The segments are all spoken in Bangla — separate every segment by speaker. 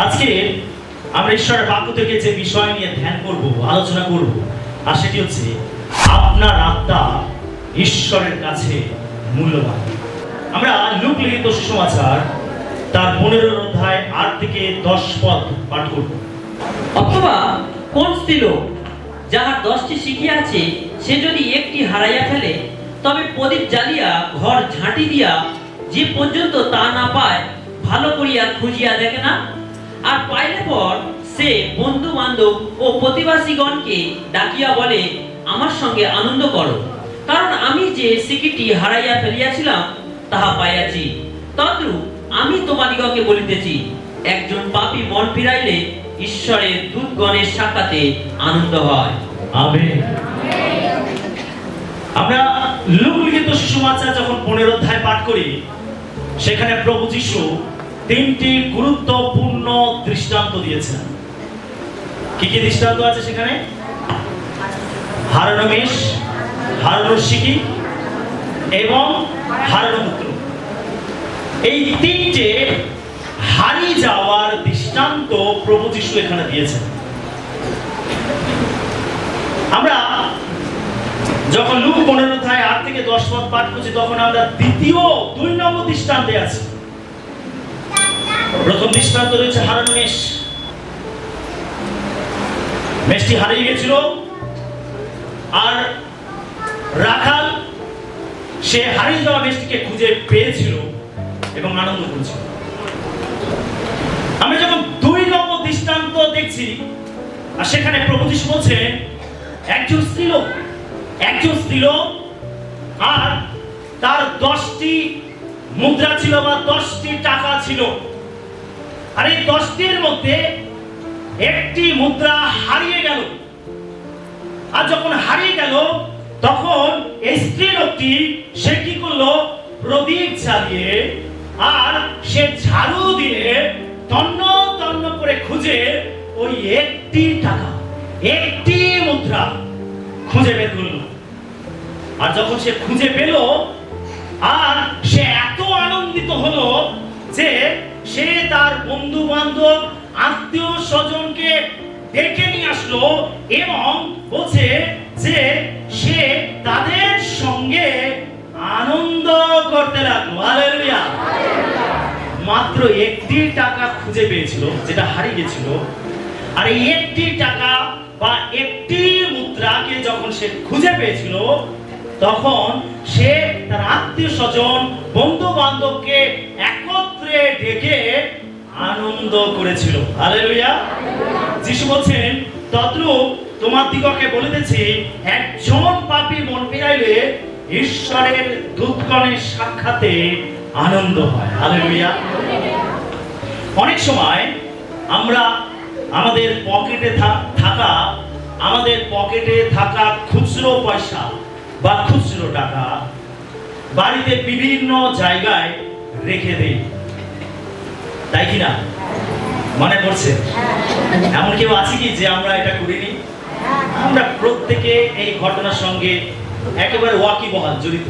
Speaker 1: আজকে আমরা ঈশ্বরের বাক্য থেকে যে বিষয় নিয়ে ধ্যান করব, আলোচনা করব, আর সেটি হচ্ছে আপনার আত্মা ঈশ্বরের কাছে মূল্যবান। আমরা লূক লিখিত সুসমাচার তার 15 অধ্যায় 8 থেকে 10 পদ পাঠ করব।
Speaker 2: অথবা কোন স্ত্রীলোক যাহার 10টি শিখি আছে, সে যদি একটি হারাইয়া ফেলে, তবে প্রদীপ জ্বালিয়া ঘর ঝাঁটি দিয়া যে পর্যন্ত তা না পায় ভালো করিয়া খুঁজিয়া দেখে না? আর পাইলে পর সে বন্ধু বান্ধব ও প্রতিবাসীগণকে ডাকিয়া বলে, আমার সঙ্গে আনন্দ করো, কারণ আমি যে শিখিটি হারাইয়া ফেলিয়াছিলাম তাহা পাইয়াছি। তদ্রূপ আমি তোমাদিগকে বলিতেছি, একজন পাপী মন ফিরাইলে ঈশ্বরের দূতগণের সাক্ষাতে আনন্দ হয়।
Speaker 1: আমেন। আমরা লূক লিখিত সুসমাচার যখন 15 অধ্যায় পাঠ করি, সেখানে প্রভু যীশু 3টি গুরুত্বপূর্ণ দৃষ্টান্ত দিয়েছেন। কি কি দৃষ্টান্ত আছে সেখানে? হারানো মেষ, হারানো শিখি এবং হারানো পুত্র। এই 3টে হারিয়ে যাওয়ার দৃষ্টান্ত প্রভু যীশু এখানে দিয়েছেন। আমরা যখন লূক 15 অধ্যায় 8 থেকে 10 পদ পাঠ করছি, তখন আমরা 2 নম্বর দৃষ্টান্তে আছি। প্রথম দৃষ্টান্ত রয়েছে হারানো মেষ। মেষটি হারিয়ে গেছিল, আর রাখাল সে হারিয়ে যাওয়া মেষটিকে খুঁজে পেয়েছিল এবং আনন্দ করেছিল। আমরা যখন 2 নম্বর দৃষ্টান্ত দেখছি, আর সেখানে প্রভু যীশু বলছেন একজন স্ত্রীলোক আর তার 10টি মুদ্রা ছিল বা 10টি টাকা ছিল, আর এই 10টির মধ্যে একটি মুদ্রা হারিয়ে গেল। আর যখন হারিয়ে গেল, তখন এই স্ত্রীলোকটি সে কি করলো? প্রদীপ জ্বালিয়ে আর সে ঝাড়ু দিয়ে তন্ন তন্ন করে খুঁজে ওই একটি টাকা, একটি মুদ্রা খুঁজে বের করলো। আর যখন সে খুঁজে পেল, আর সে এত আনন্দিত হলো যে সে তার বন্ধু বান্ধব আত্মীয় স্বজনকে ডেকে নিয়ে আসলো এবং বলছে যে সে তাদের সঙ্গে আনন্দ করতে লাগলো। হালেলুয়া। মাত্র একটি টাকা খুঁজে পেয়েছিল, যেটা হারিয়ে গেছিল, আর এই একটি টাকা বা একটি মুদ্রাকে যখন সে খুঁজে পেয়েছিল, তখন সে তার আত্মীয় স্বজন বন্ধু বান্ধবকে একত্রে ডেকে আনন্দ করেছিল। হালেলুয়া। যিশু বলছেন, তদ্রূপ তোমাদিগকে বলিতেছি, একজন পাপী মন ফিরাইলে ঈশ্বরের দূতগণের সাক্ষাতে আনন্দ হয়। হালেলুয়া। অনেক সময় আমরা আমাদের পকেটে থাকা খুচরো পয়সা বা খুচরো টাকা বাড়িতে বিভিন্ন জায়গায় রেখে দেই, তাই কিনা? মনে পড়ছে? এমন কেউ আছে কি যে আমরা এটা করিনি? আমরা প্রত্যেকে এই ঘটনার সঙ্গে একেবারে ওয়াকিবহাল জড়িত।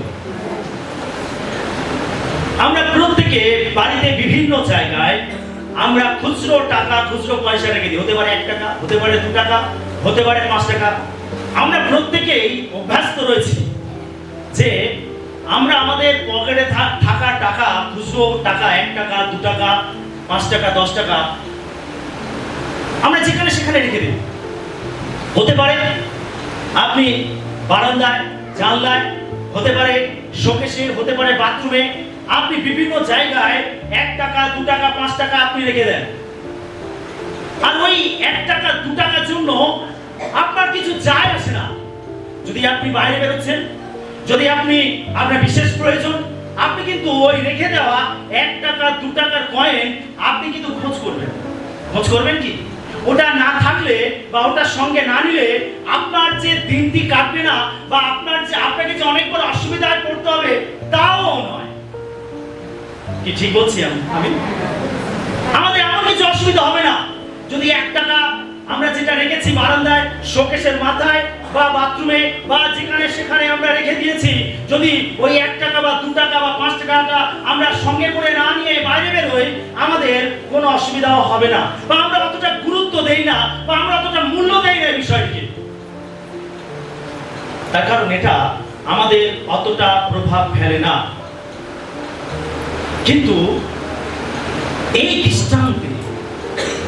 Speaker 1: আমরা প্রত্যেকে বাড়িতে বিভিন্ন জায়গায় আমরা খুচরো টাকা, খুচরো পয়সা রেখে দিই। হতে পারে 1 টাকা, হতে পারে 2 টাকা, হতে পারে 5 টাকা। আমরা প্রত্যেকেই অভ্যস্ত রয়েছি যে আমরা আমাদের পকেটে থাকা টাকা, খুচরো টাকা, 1 টাকা, 2 টাকা, 5 টাকা, 10 টাকা আমরা যেখানে সেখানে রেখে দিই। হতে পারে আপনি বারান্দায়, জানলায়, হতে পারে শোকেসে, হতে পারে বাথরুমে, আপনি বিভিন্ন জায়গায় 1 টাকা, 2 টাকা, 5 টাকা আপনি রেখে দেন। আর ওই 1 টাকা, 2 টাকার জন্য আপনার কিছু যায় আসে না। যদি আপনি বাইরে বেরোচ্ছেন, যদি আপনার বিশেষ প্রয়োজন, আপনি কিন্তু ওই রেখে দেওয়া 1 টাকা, 2 টাকার কয়েন আপনি কিন্তু খোঁজ করবেন কি? ওটা না থাকলে বা ওটার সঙ্গে না নিলে আপনার যে দিনটি কাটবে না, বা আপনাকে যে অনেক বড় অসুবিধায় পড়তে হবে, তাও নয়। কি ঠিক বলছি আমি? আমাদের এমন কিছু অসুবিধা হবে না যদি 1 টাকা আমরা যেটা সেটা রেখেছি বারান্দায়, শোকেসের মাথায় বা বাথরুমে বা যেখানে সেখানে আমরা রেখে দিয়েছি। যদি ওই 1 টাকা বা 2 টাকা বা 5 টাকাটা আমরা সঙ্গে করে না নিয়ে বাইরে বের হই, আমাদের কোনো অসুবিধাও হবে না, বা আমরা অতটা গুরুত্ব দেই না, বা আমরা অতটা মূল্য দেই না বিষয়টিকে। তার কারণ এটা আমাদের অতটা প্রভাব ফেলে না। কিন্তু এই দৃষ্টান্তে,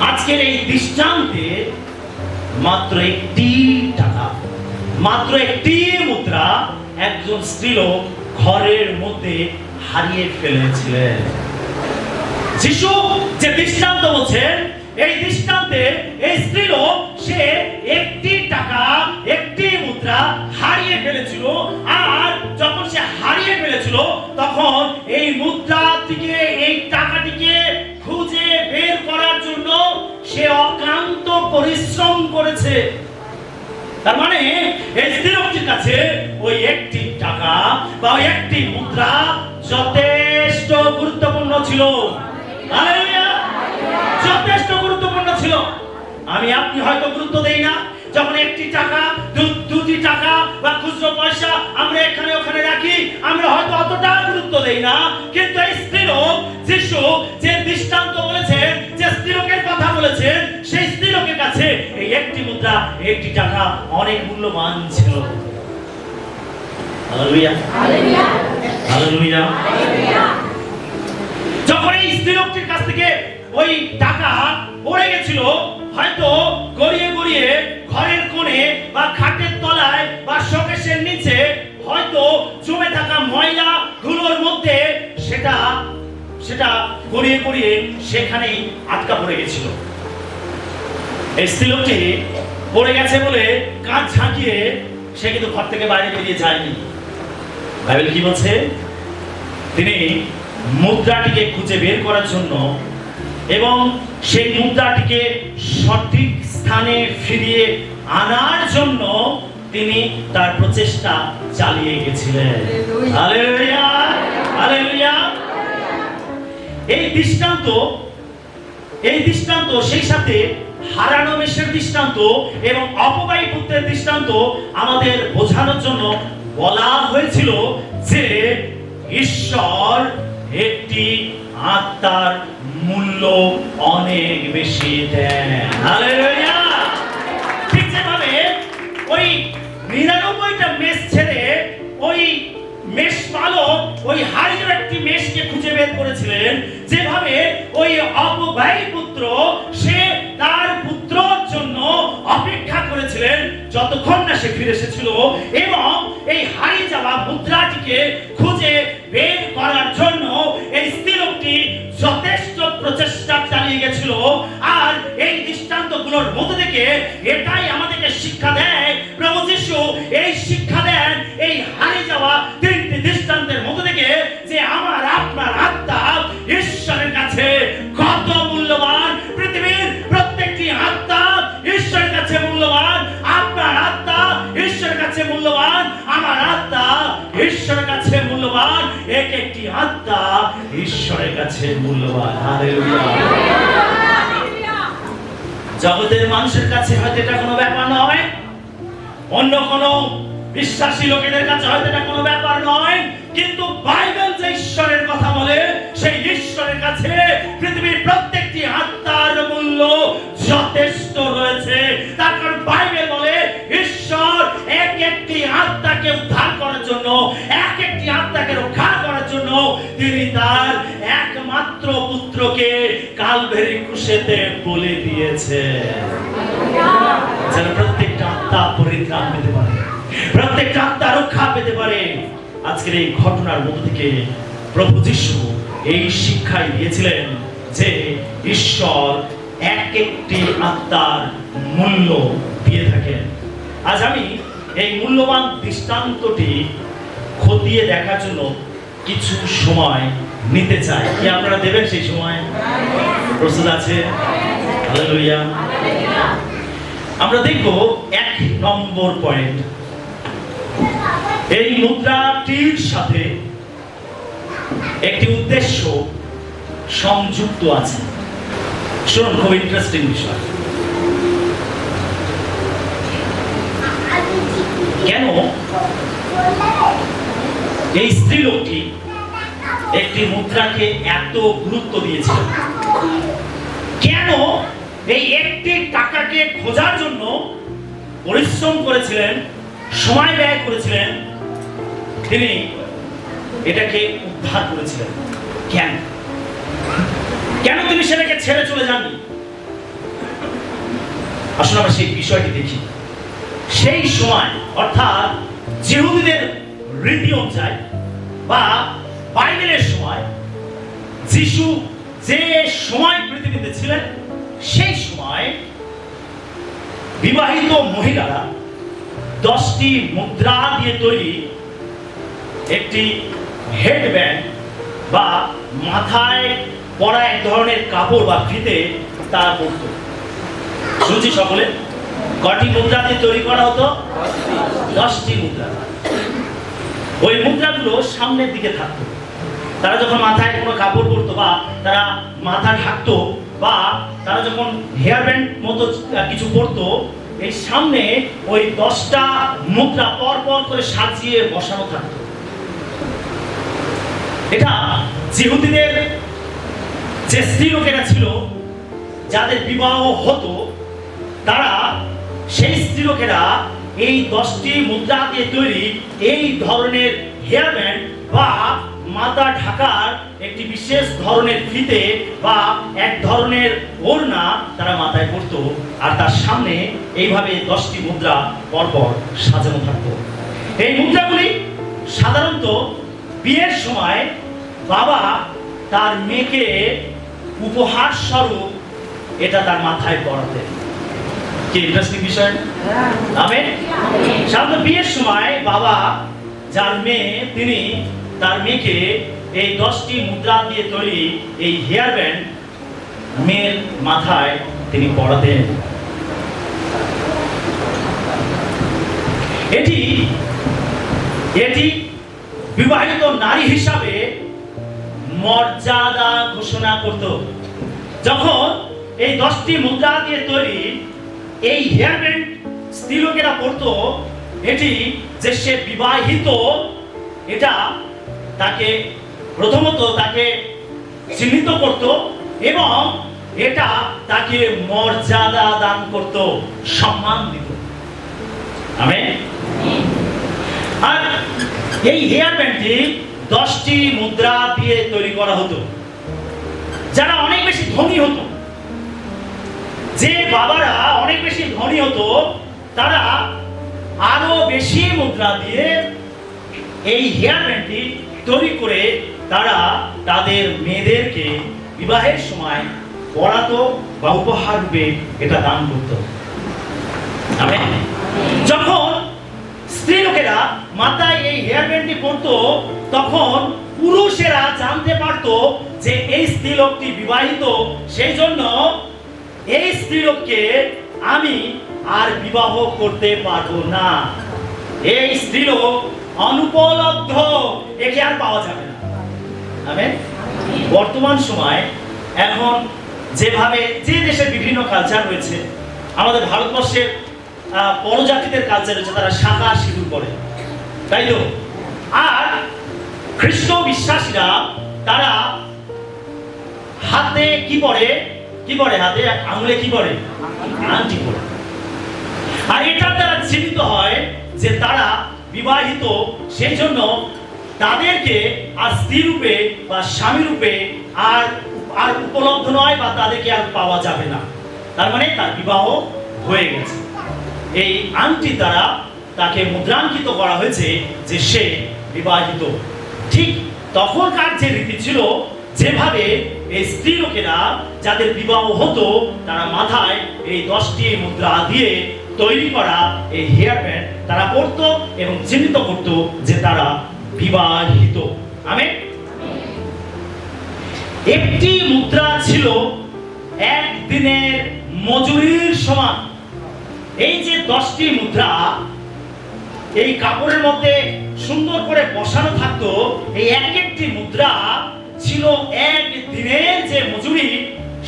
Speaker 1: আজকের এই দৃষ্টান্তে মাত্র 1টি টাকা, মাত্র 1টি মুদ্রা একজন স্ত্রীলোক ঘরের মধ্যে হারিয়ে ফেলেছিলেন। যিশু যে দৃষ্টান্ত বলছেন, এই দৃষ্টান্তে এই স্ত্রীলোক সে 1টি টাকা, 1টি মুদ্রা হারিয়ে ফেলেছিল। আর যখন সে হারিয়ে ফেলেছিল, তখন এই মুদ্রাটিকে, এই টাকাটিকে খুঁজে বের করার জন্য সে অক্লান্ত পরিশ্রম করেছে। তার মানে এই স্ত্রীলোকটির কাছে ওই 1টি টাকা বা ওই 1টি মুদ্রা যথেষ্ট গুরুত্বপূর্ণ ছিল। হালেলুয়া! যথেষ্ট গুরুত্বপূর্ণ ছিল। আমি আপনি হয়তো গুরুত্ব দেই না। যখন 1টি টাকা, 2টি টাকা বা খুচরো পয়সা আমরা এখানে ওখানে রাখি, আমরা হয়তো অতটা গুরুত্ব দেই না। কিন্তু এই স্ত্রীলোক, যিশু যে দৃষ্টান্ত বলেছেন, যে স্ত্রীলোকের কথা বলেছেন, সেই স্ত্রীলোকের কাছে এই 1টি মুদ্রা, 1টি টাকা অনেক মূল্যবান ছিল। হালেলুয়া! হালেলুয়া! হালেলুয়া! যখন এই স্ত্রীলোকটির কাছ থেকে ওই টাকা পড়ে গেছিল, হয়তো গড়িয়ে গড়িয়ে ঘরের কোণে বা খাটের তলায় বা শোকেসের নিচে হয়তো জমে থাকা ময়লা ধুলোর মধ্যে সেটা গড়িয়ে গড়িয়ে সেখানেই আটকা পড়ে গেছিল। এই স্ত্রীলোকটি পড়ে গেছে বলে কাঁধ ঝাঁকিয়ে সে কিন্তু ঘর থেকে বাইরে বেরিয়ে যায়নি। বাইবেল কি বলছে? তিনি মুদ্রাটিকে খুঁজে বের করার জন্য এবং সেই মুদ্রাটিকে সঠিক স্থানে ফিরিয়ে আনার জন্য তিনি তার প্রচেষ্টা চালিয়ে গেছিলেন। হালেলুয়া! হালেলুয়া! এই দৃষ্টান্ত সেই সাথে হারানো মেষের দৃষ্টান্ত এবং অপবায়ী পুত্রের দৃষ্টান্ত আমাদের বোঝানোর জন্য বলা হয়েছিল যে ঈশ্বর একটি আত্মার মূল্য অনেক বেশি দেন। হালেলুয়া! ঠিক যেভাবে ওই 99টা মেষ ছেড়ে ওই মেষ পালক ওই হারিয়ে একটি মেষকে খুঁজে বের করেছিলেন, যেভাবে ওই অপবায়ী পুত্র সে তার পুত্রর জন্য অপেক্ষা করেছিলেন যতক্ষণ না সে ফিরে এসেছিল, এবং এই হারিয়ে যাওয়া মুদ্রাটিকে খুঁজে বের করার জন্য এই স্ত্রীলোকটি যথেষ্ট প্রচেষ্টা চালিয়ে গেছিল। আর এই দৃষ্টান্তগুলোর মধ্যে থেকে এটাই আমাদেরকে শিক্ষা দেয়, প্রভু যিশু এই শিক্ষা দেন এই হারিয়ে যাওয়া 3টি দৃষ্টান্তের মধ্যে থেকে, যে আমার আপনার আত্মা ঈশ্বরের কাছে কত মূল্যবান। পৃথিবীর প্রত্যেকটি আত্মা ঈশ্বরের কাছে মূল্যবান। আপনার আত্মা ঈশ্বরের কাছে মূল্যবান, আমার আত্মা ঈশ্বরের কাছে মূল্যবান। একটি আত্মা ঈশ্বরের কাছে মূল্যবান। হালেলুয়া! জগতের মানুষের কাছে হয়তো এটা কোনো ব্যাপার নয়, অন্য কোনো বিশ্বাসী লোকেদের কাছে হয়তো এটা কোনো ব্যাপার নয়, কিন্তু বাইবেল যে ঈশ্বরের কথা বলে, সেই ঈশ্বরের কাছে পৃথিবীর প্রত্যেকটি আত্মার মূল্য যথেষ্ট রয়েছে। তার কারণ বাইবেল বলে ঈশ্বর একটি আত্মাকে উদ্ধার করার জন্য, একটি আত্মাকে রক্ষা করার জন্য তিনি তার একমাত্র পুত্রকে কালভারি ক্রুশেতে বলি দিয়েছে, যেন প্রত্যেকটা আত্মা পরিত্রাণ পেতে পারে, প্রত্যেকটা আত্মা রক্ষা পেতে পারে। আজকের এই ঘটনার মধ্য থেকে প্রভু যিশু এই শিক্ষাই দিয়েছিলেন যে ঈশ্বর একটি আত্মার মূল্য দিয়ে থাকেন। আজ আমি এই মূল্যবান দৃষ্টান্তটি খতিয়ে দেখার জন্য কিছু সময় নিতে চাই। কি আপনারা দেবেন সেই সময়? প্রস্তুত আছে? হালেলুয়া! আমরা দেখব 1 নম্বর পয়েন্ট, এই মুদ্রাটির সাথে একটি উদ্দেশ্য সংযুক্ত আছে। শুনুন, খুব ইন্টারেস্টিং বিষয়। কেন এই স্ত্রীলোকটি একটি মুদ্রাকে এত গুরুত্ব দিয়েছিলেন? কেন এই একটি টাকাকে খোঁজার জন্য পরিশ্রম করেছিলেন, সময় ব্যয় করেছিলেন, তিনি এটাকে উদ্ধার করেছিলেন? কেন কেন তিনি সেটাকে ছেড়ে চলে যাননি? আসলে আমরা সেই বিষয়টি দেখি। সেই সময় অর্থাৎ যিহুদীদের রীতি অনুযায়ী বা বাইবেলের সময় যিশু যে সময় পৃথিবীতে ছিলেন, সেই সময় বিবাহিত মহিলারা 10টি মুদ্রা দিয়ে তৈরি একটি হেডব্যান্ড বা মাথায় পরা এক ধরনের কাপড় বা ফিতে তা পরত। শুনছি সকলে? কটি মুদ্রা দিয়ে তৈরি করা হতো? 10টি মুদ্রা। ওই মুদ্রাগুলো সামনের দিকে থাকতো। তারা যখন মাথায় কোনো কাপড় পরতো বা তারা মাথা ঢাকতো বা তারা যখন হেয়ার ব্যান্ড মতো কিছু পরতো, এই সামনে ওই 10টা মুদ্রা পর পর করে সাজিয়ে বসানো থাকতো। এটা যিহুদীদের যে স্ত্রী লোকেরা ছিল, যাদের বিবাহ হতো, তারা সেই স্ত্রী লোকেরা এই 10টি মুদ্রা দিয়ে তৈরি এই ধরনের হেয়ার ব্যান্ড বা মাথা ঢাকার একটি বিশেষ ধরনের ফিতে বা এক ধরনের ওড়না তারা মাথায় পরতো, আর তার সামনে এইভাবে 10টি মুদ্রা পরপর সাজানো থাকতো। এই মুদ্রাগুলি সাধারণত বিয়ের সময় বাবা তার মেয়েকে উপহার স্বরূপ এটা তার মাথায় পরাতেন। কি ইন্টারেস্টিং বিষয়! আমেন। সাধারণত বিয়ের সময় বাবা যার মেয়ে, তিনি তার মেয়েকে এই 10টি মুদ্রা দিয়ে তৈরি এই হেয়ার ব্যান্ড মেয়ের মাথায় তিনি পরাতেন। এটি এটি বিবাহিত নারী হিসাবে মর্যাদা ঘোষণা করত। যখন এই 10টি মুদ্রা দিয়ে তৈরি এই হেয়ার ব্যান্ড স্ত্রীলোকেরা পরতো, এটি যে সে বিবাহিত এটা তাকে প্রথমত তাকে চিহ্নিত করত এবং এটা তাকে মর্যাদা দান করত, সম্মান দিত। আমেন। আর এই হেয়ার ব্যান্ডটি 10টি মুদ্রা দিয়ে তৈরি করা হতো। যারা অনেক বেশি ধনী হতো, যে বাবারা অনেক বেশি ধনী হতো, তারা আরো বেশি মুদ্রা দিয়ে এই হেয়ার ব্যান্ডটি তৈরি করে তারা তাদের মেয়েদেরকে বিবাহের সময় পরাতো বা উপহার রূপে এটা দান করত। যখন স্ত্রী লোকেরা মাথায় এই হেয়ার ব্যান্ডটি পরতো, তখন পুরুষেরা জানতে পারত যে এই স্ত্রী লোকটি বিবাহিত, সেই জন্য এই স্ত্রী লোককে আমি আর বিবাহ করতে পারবো না। এই স্ত্রী লোক অনুপলব্ধ, একে আর পাওয়া যাবে না। আমেন। বর্তমান সময় এখন যেভাবে যে দেশের বিভিন্ন কালচার রয়েছে, আমাদের ভারতবর্ষের পরজাতিদের কালচার রয়েছে, তারা শাঁখা সিঁদুর পরে, তাই তো? আর খ্রিস্ট বিশ্বাসীরা তারা হাতে কি পরে? হাতে আঙুলে কি পরে? আংটি পরে। আর এটার দ্বারা চিহ্নিত হয় যে তারা বিবাহিত, সেই জন্য তাদেরকে আর স্ত্রী রূপে বা স্বামী রূপে আর উপলব্ধ নয় বা তাদেরকে আর পাওয়া যাবে না। তার মানে তার বিবাহ হয়ে গেছে। এই আংটি দ্বারা তাকে মুদ্রাঙ্কিত করা হয়েছে যে সে বিবাহিত। ঠিক তখনকার যে রীতি ছিল, যেভাবে এই স্ত্রী লোকেরা যাদের বিবাহ হতো, তারা মাথায় এই 10টি মুদ্রা দিয়ে তৈরি করা এই হেয়ার ব্যান্ড তারা পরতো এবং চিহ্নিত করতো যে তারা বিবাহিত। আমেন। একটি মুদ্রা ছিল একদিনের মজুরির সমান। এই যে 10টি মুদ্রা এই কাপড়ের মধ্যে সুন্দর করে বসানো থাকতো, এই একটি মুদ্রা ছিল এক দিনের যে মজুরি,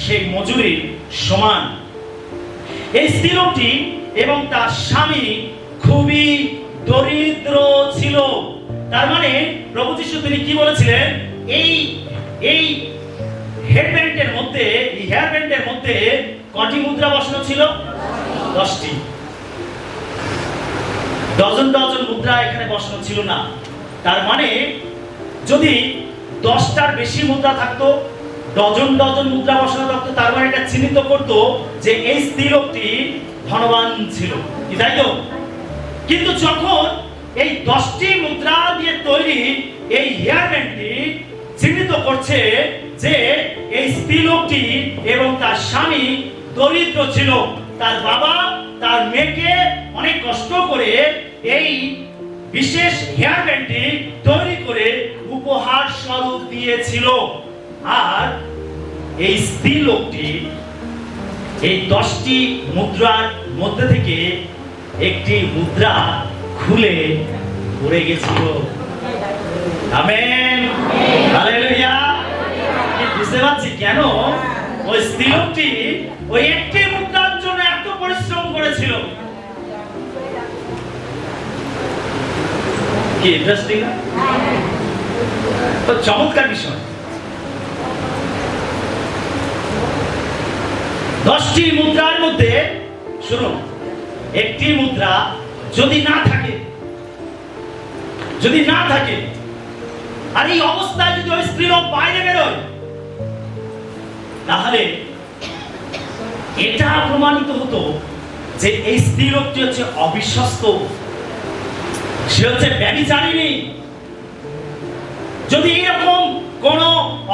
Speaker 1: সেই মজুরির সমান। এই স্ত্রীলোকটি এবং তার স্বামী খুবই দরিদ্র ছিল। তার মানে প্রভু যিশু তিনি কি বলেছিলেন, এই এই হেয়ারব্যান্ডের মধ্যে, এই হেয়ারব্যান্ডের মধ্যে কটি মুদ্রা বসানো ছিল? 10টি। ডজন ডজন মুদ্রা এখানে বসানো ছিল না। তার মানে যদি 10টার বেশি মুদ্রা থাকতো, ডজন ডজন মুদ্রা বসানো থাকতো, তার মানে এটা চিহ্নিত করতো যে এই স্ত্রীলোকটি ধনবান ছিল, কি তাই তো? কিন্তু যখন এই 10টি মুদ্রা দিয়ে তৈরি এই হেয়ারব্যান্ডটি চিহ্নিত করছে যে এই স্ত্রীলোকটি এবং তার স্বামী দরিদ্র ছিল, তার বাবা তার মেয়েকে অনেক কষ্ট করে এই বিশেষ হেয়ারব্যান্ডটি তৈরি করে উপহার স্বরূপ দিয়েছিল। আর এই স্ত্রীলোকটি এই 10টি মুদ্রার মধ্যে থেকে একটি মুদ্রা খুলে পড়ে গেছিল। Amen, hallelujah. কি বুঝতে পারছি কেন ওই স্ত্রীলোকটি ওই একটি মুদ্রার জন্য এত পরিশ্রম করেছিল? কি ইন্টারেস্টিং না? তো চমৎকার বিষয়। 10টি মুদ্রার মধ্যে শুনুন, একটি মুদ্রা যদি না থাকে, আর এই অবস্থায় যদি ওই স্ত্রীলোক বাইরে বেরোয়, তাহলে এটা প্রমাণিত হতো যে এই স্ত্রীলোকটি হচ্ছে অবিশ্বস্ত, সে হচ্ছে ব্যভিচারিণী। যদি এরকম কোন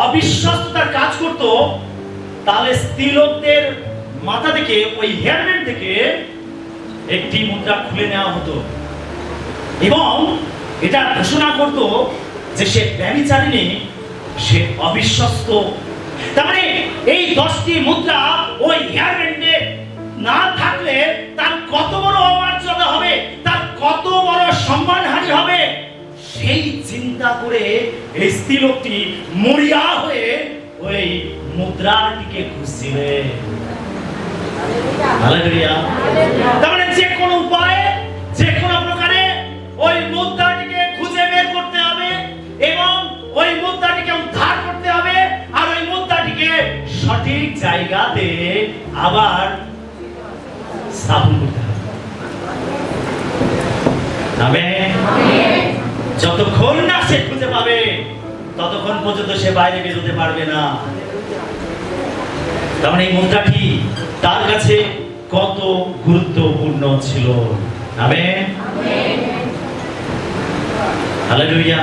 Speaker 1: অবিশ্বস্ততার কাজ করত, তাহলে স্ত্রীলোকদের মাথা থেকে, ওই হেয়ারব্যান্ড থেকে একটি মুদ্রা খুলে নেওয়া হতো এবং এটা ঘোষণা করত যে সে ব্যভিচারিণী, সে অবিশ্বস্ত। তার মানে এই 10টি মুদ্রা ওই হেয়ারব্যান্ডে না থাকলে তার কত বড় অমর্যাদা হবে, তার কত বড় সম্মানহানি হবে, সেই চিন্তা করে এই স্ত্রীলোকটি মরিয়া হয়ে ওই মুদ্রাটিকে খুঁজছিলেন। হালেলুয়া। তার মানে যে কোনো উপায়ে, যে কোনো প্রকারে ওই মুদ্রাটিকে খুঁজে বের করতে হবে এবং ওই মুদ্রাটিকে উদ্ধার করতে হবে, আর ওই মুদ্রাটিকে সঠিক জায়গাতে আবার স্থাপন করতে হবে। আমেন। যতক্ষণ না সে খুঁজে পাবে, ততক্ষণ পর্যন্ত সে বাইরে বেরোতে পারবে না। তার মানে এই মুদ্রাটি তার কাছে কত গুরুত্বপূর্ণ ছিল। Amen, hallelujah,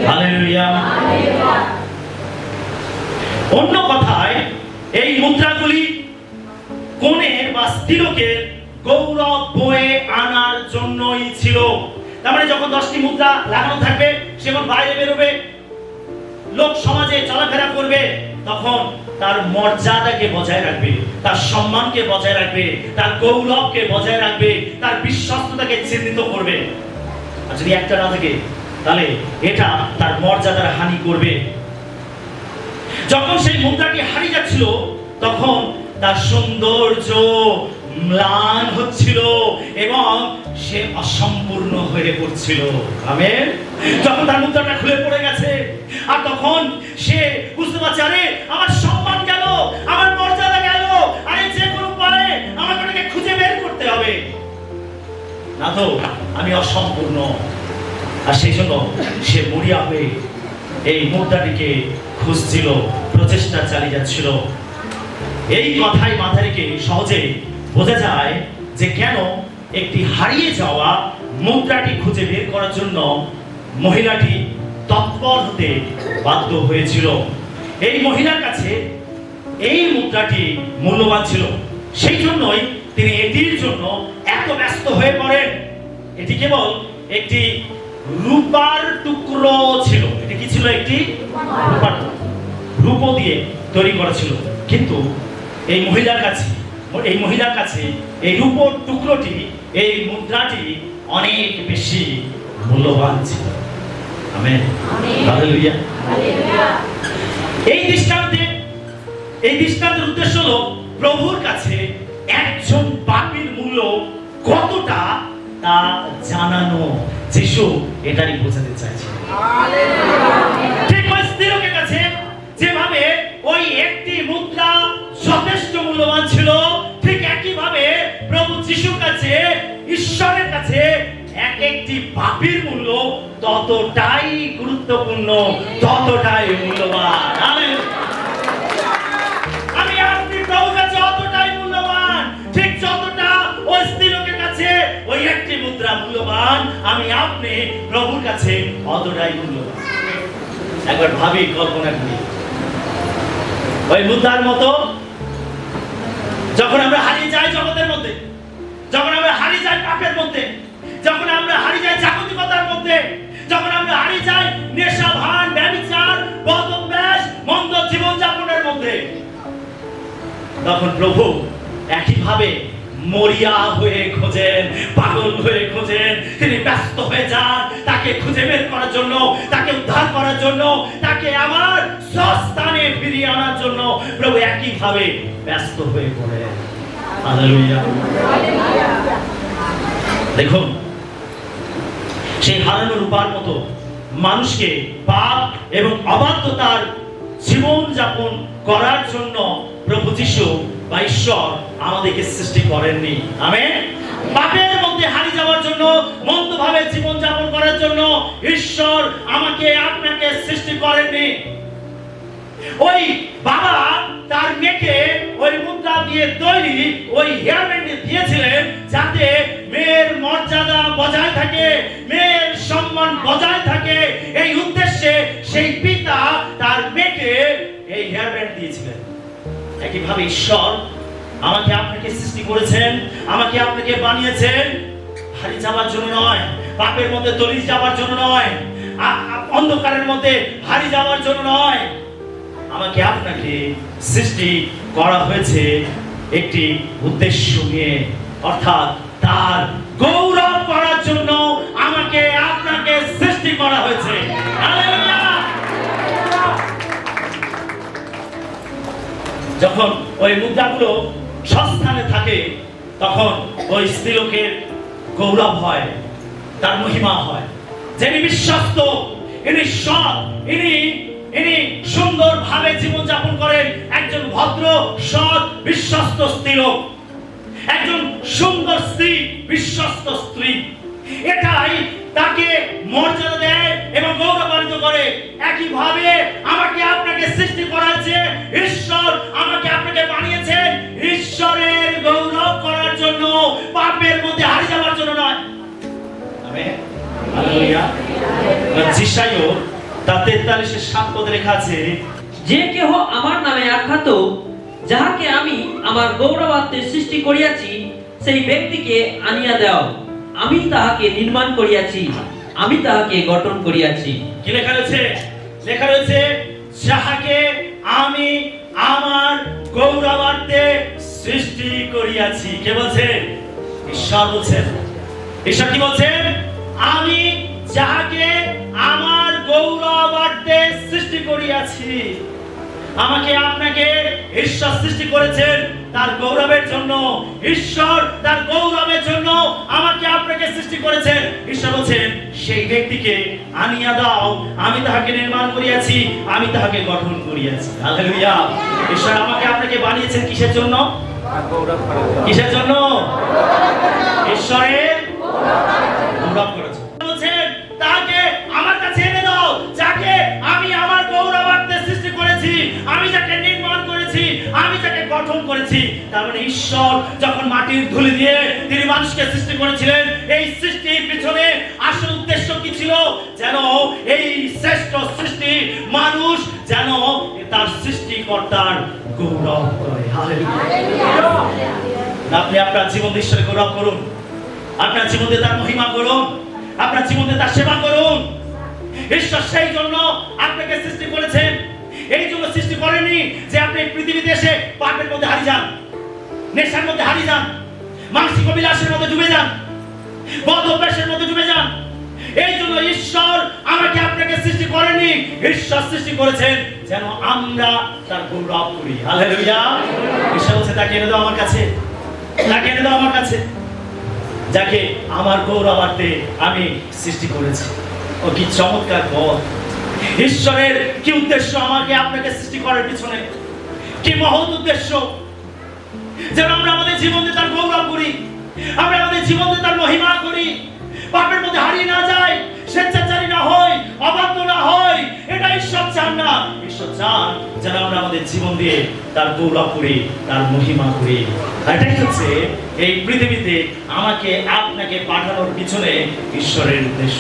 Speaker 1: hallelujah. অন্য কথায় এই মুদ্রাগুলি কনের বা স্ত্রীলোকের গৌরব বয়ে আনার জন্যই ছিল। তার মানে যখন 10টি মুদ্রা লাগানো থাকবে, সে যখন বাইরে বেরোবে, লোক সমাজে চলাফেরা করবে, তখন তার মর্যাদাকে বজায় রাখবে, তার সম্মানকে বজায় রাখবে, তার গৌরবকে বজায় রাখবে, তার বিশ্বস্ততাকে চিহ্নিত করবে। আর যদি একটা না থাকে, তাহলে এটা তার মর্যাদার হানি করবে। যখন সেই মুদ্রাটি হারিয়ে যাচ্ছিল, তখন তার সৌন্দর্য ম্লান হচ্ছিল এবং সে অসম্পূর্ণ হয়ে পড়ছিল। আমেন। যখন তার মুদ্রাটা খুলে পড়ে গেছে, আর তখন সে বুঝতে পারছে, আরে আমার সম্মান গেল, আমার মর্যাদা গেল, আরে যে কোনো উপায়ে আমাকে ওটাকে খুঁজে বের করতে হবে, না তো আমি অসম্পূর্ণ। আর সেই জন্য সে মরিয়া হয়ে এই মুদ্রাটিকে খুঁজছিল, প্রচেষ্টা চালিয়ে যাচ্ছিল। এই কথাই মাথায় রেখে সহজে বোঝা যায় যে কেন একটি হারিয়ে যাওয়া মুদ্রাটি খুঁজে বের করার জন্য মহিলাটি তৎপর হতে বাধ্য হয়েছিল। এই মহিলার কাছে এই মুদ্রাটি মূল্যবান ছিল, সেই জন্যই তিনি এটির জন্য এত ব্যস্ত হয়ে পড়েন। এটি কেবল একটি রূপার টুকরো ছিল। এটি কি ছিল? একটি রূপার টুকরো, রূপো দিয়ে তৈরি করা ছিল। কিন্তু এই মহিলার কাছে এই রূপোর টুকরোটি, এই মুদ্রাটি অনেক বেশি মূল্যবান ছিল। Amen, hallelujah. এই দৃষ্টান্তের উদ্দেশ্য হলো প্রভুর কাছে একজন পাপীর মূল্য কতটা তা জানানো। যিশু এটাই বোঝাতে চাইছে। ঠিক ওই স্ত্রীলোকের কাছে যেভাবে ওই একটি মুদ্রা যথেষ্ট মূল্যবান ছিল, ঠিক একইভাবে প্রভু যিশুর কাছে, ঈশ্বরের কাছে এক একটি পাপীর মূল্য ততটাই গুরুত্বপূর্ণ, ততটাই মূল্যবান। আমি আপনি প্রভুর কাছে অতটাই মূল্যবান, ঠিক যতটা ওই স্ত্রীলোকের কাছে ওই একটি মুদ্রা মূল্যবান, আমি আপনি প্রভুর কাছে অতটাই মূল্যবান। একবার ভাবি, কল্পনা করি, ওই মুদ্রার মতো যখন আমরা হারিয়ে যাই জগতের মধ্যে, যখন আমরা হারিয়ে যাই পাপের মধ্যে, যখন আমরা হারিয়ে যাই জাগতিকতার মধ্যে, যখন আমরা হারিয়ে যাই নেশা ভান, ব্যভিচার, বদঅভ্যাস, মন্দ জীবনযাপনের মধ্যে, তখন প্রভু একইভাবে মরিয়া হয়ে খোঁজেন, পাগল হয়ে খোঁজেন। তিনি ব্যস্ত হয়ে যান তাকে খুঁজে বের করার জন্য, তাকে উদ্ধার করার জন্য, তাকে আমার স্বস্থানে ফিরিয়ে আনার জন্য প্রভু একইভাবে ব্যস্ত হয়ে পড়েন। হালেলুয়া। দেখুন, সেই হারানো রূপার মতো মানুষকে পাপ এবং অবাধ্যতার জীবন যাপন করার জন্য প্রভু যিশু বা ঈশ্বর আমাদেরকে সৃষ্টি করেননি। আমেন। পাপের মধ্যে হারিয়ে যাওয়ার জন্য, মন্দভাবে জীবন যাপন করার জন্য ঈশ্বর আমাকে আপনাকে সৃষ্টি করেননি। ওই বাবা তার মেয়েকে ওই মুদ্রা দিয়ে তৈরি ওই হেয়ার ব্যান্ড দিয়েছিলেন যাতে মেয়ের মর্যাদা বজায় থাকে, মেয়ের সম্মান বজায় থাকে। এই উদ্দেশ্যে সেই পিতা তার মেয়েকে এই হেয়ার ব্যান্ড দিয়েছিলেন। একইভাবে ঈশ্বর আমাকে আপনাকে সৃষ্টি করেছেন, আমাকে আপনাকে বানিয়েছেন হারিয়ে যাওয়ার জন্য নয়, পাপের মধ্যে তলিয়ে যাওয়ার জন্য নয়, অন্ধকারের মধ্যে হারিয়ে যাওয়ার জন্য নয়। আমাকে আপনাকে সৃষ্টি করা হয়েছে একটি উদ্দেশ্য নিয়ে, অর্থাৎ তার গৌরব করার জন্য আমাকে আপনাকে সৃষ্টি করা হয়েছে। হালেলুয়া। যখন ওই মুদ্রাগুলো সস্থানে থাকে তখন ওই স্ত্রীলোকের গৌরব হয়, তার মহিমা হয়। যিনি বিশ্বস্ত, ইনি সৎ, ইনি সুন্দরভাবে জীবনযাপন করেন, একজন ভদ্র, সৎ, বিশ্বস্ত স্ত্রীলোক, একজন সুন্দর স্ত্রী, বিশ্বস্ত স্ত্রী, এটাই তাকে মর্যাদা দেয় এবং গৌরবান্বিত করে। একইভাবে আমাকে আপনাকে সৃষ্টি করা হয়েছে, ঈশ্বর আমাকে আপনাকে বানিয়েছেন ঈশ্বরের গৌরব করার জন্য, পাপের মধ্যে হারিয়ে যাওয়ার জন্য নয়। আমেন। হালেলুয়া। যিশাইও তার 43:7 পদে লেখা আছে,
Speaker 2: যে কেহ আমার নামে আখ্যাত, যাহাকে আমি আমার গৌরবার্থে সৃষ্টি করিয়াছি, সেই ব্যক্তিকে আনিয়া দাও। আমি তাহাকে নির্মাণ করিয়াছি, আমি তাহাকে গঠন করিয়াছি।
Speaker 1: কি লেখা রয়েছে? লেখা রয়েছে, যাহাকে আমি আমার গৌরবার্থে সৃষ্টি করিয়াছি। কে বলছেন? ঈশ্বর বলছেন। ঈশ্বর কি বলছেন? আমি যাহাকে আমার গৌরবার্থে সৃষ্টি করিয়াছি। আমাকে আপনাকে ঈশ্বর সৃষ্টি করেছেন তার গৌরবের জন্য। ঈশ্বর তার গৌরবের জন্য আমাকে আপনাকে সৃষ্টি করেছেন। ঈশ্বর বলছেন, সেই ব্যক্তিকে আনিয়া দাও, আমি তাহাকে নির্মাণ করিয়াছি, আমি তাহাকে গঠন করিয়াছি। হালেলুয়া। ঈশ্বর আমাকে আপনাকে বানিয়েছেন কিসের জন্য? কিসের জন্য? ঈশ্বরের গৌরব করেছে। বলছেন, তাকে আমার কাছে এনে দাও, যাকে আমি আমার গৌরবার্থে সৃষ্টি করেছি, আমি যাকে নির্মাণ করেছি, আমি যাকে গঠন করেছি। তার মানে ঈশ্বর যখন মাটির ধুলি দিয়ে তিনি মানুষকে সৃষ্টি করেছিলেন, এই সৃষ্টির পিছনে আসল উদ্দেশ্য কি ছিল? যেন এই শ্রেষ্ঠ সৃষ্টি মানুষ যেন তার সৃষ্টিকর্তার গৌরব করে। হালেলুয়া। আপনি আপনার জীবন ঈশ্বরের গৌরব করুন, আপনার জীবনে তার মহিমা করুন, আপনার জীবনে তার সেবা করুন। ঈশ্বর সেই জন্য আপনাকে সৃষ্টি করেছেন। এই জন্য সৃষ্টি করেননি যে আপনি পৃথিবীতে এসে পাপের মধ্যে হারিয়ে যান, নেশার মধ্যে হারিয়ে যান, মানসিক অভিলাষের মধ্যে ডুবে যান, বদ অভ্যাসের মধ্যে ডুবে যান। এই জন্য ঈশ্বর আমাকে আপনাকে সৃষ্টি করেননি। ঈশ্বর সৃষ্টি করেছেন যেন আমরা তার গৌরব করি। হালেলুয়া। ঈশ্বর বলছে, তাকে এনে দাও আমার কাছে, তাকে এনে দাও আমার কাছে। যাকে আমার গৌরবার্থে আমি সৃষ্টি করেছি। ও কি চমৎকার পথ! ঈশ্বরের কি উদ্দেশ্য আমাকে আপনাকে সৃষ্টি করার পিছনে? কি মহৎ উদ্দেশ্য! যেন আমরা আমাদের জীবনে তার গৌরব করি, আমরা আমাদের জীবনে তার মহিমা করি, পাপের মধ্যে হারিয়ে না যাই, স্বেচ্ছাচারী না হই, অবাধ্য না হই। এটা ঈশ্বর চান না। ঈশ্বর চান যেন আমরা আমাদের জীবন দিয়ে তার গৌরব করি, তার মহিমা করি। এটাই হচ্ছে এই পৃথিবীতে আমাকে আপনাকে পাঠানোর পিছনে ঈশ্বরের উদ্দেশ্য।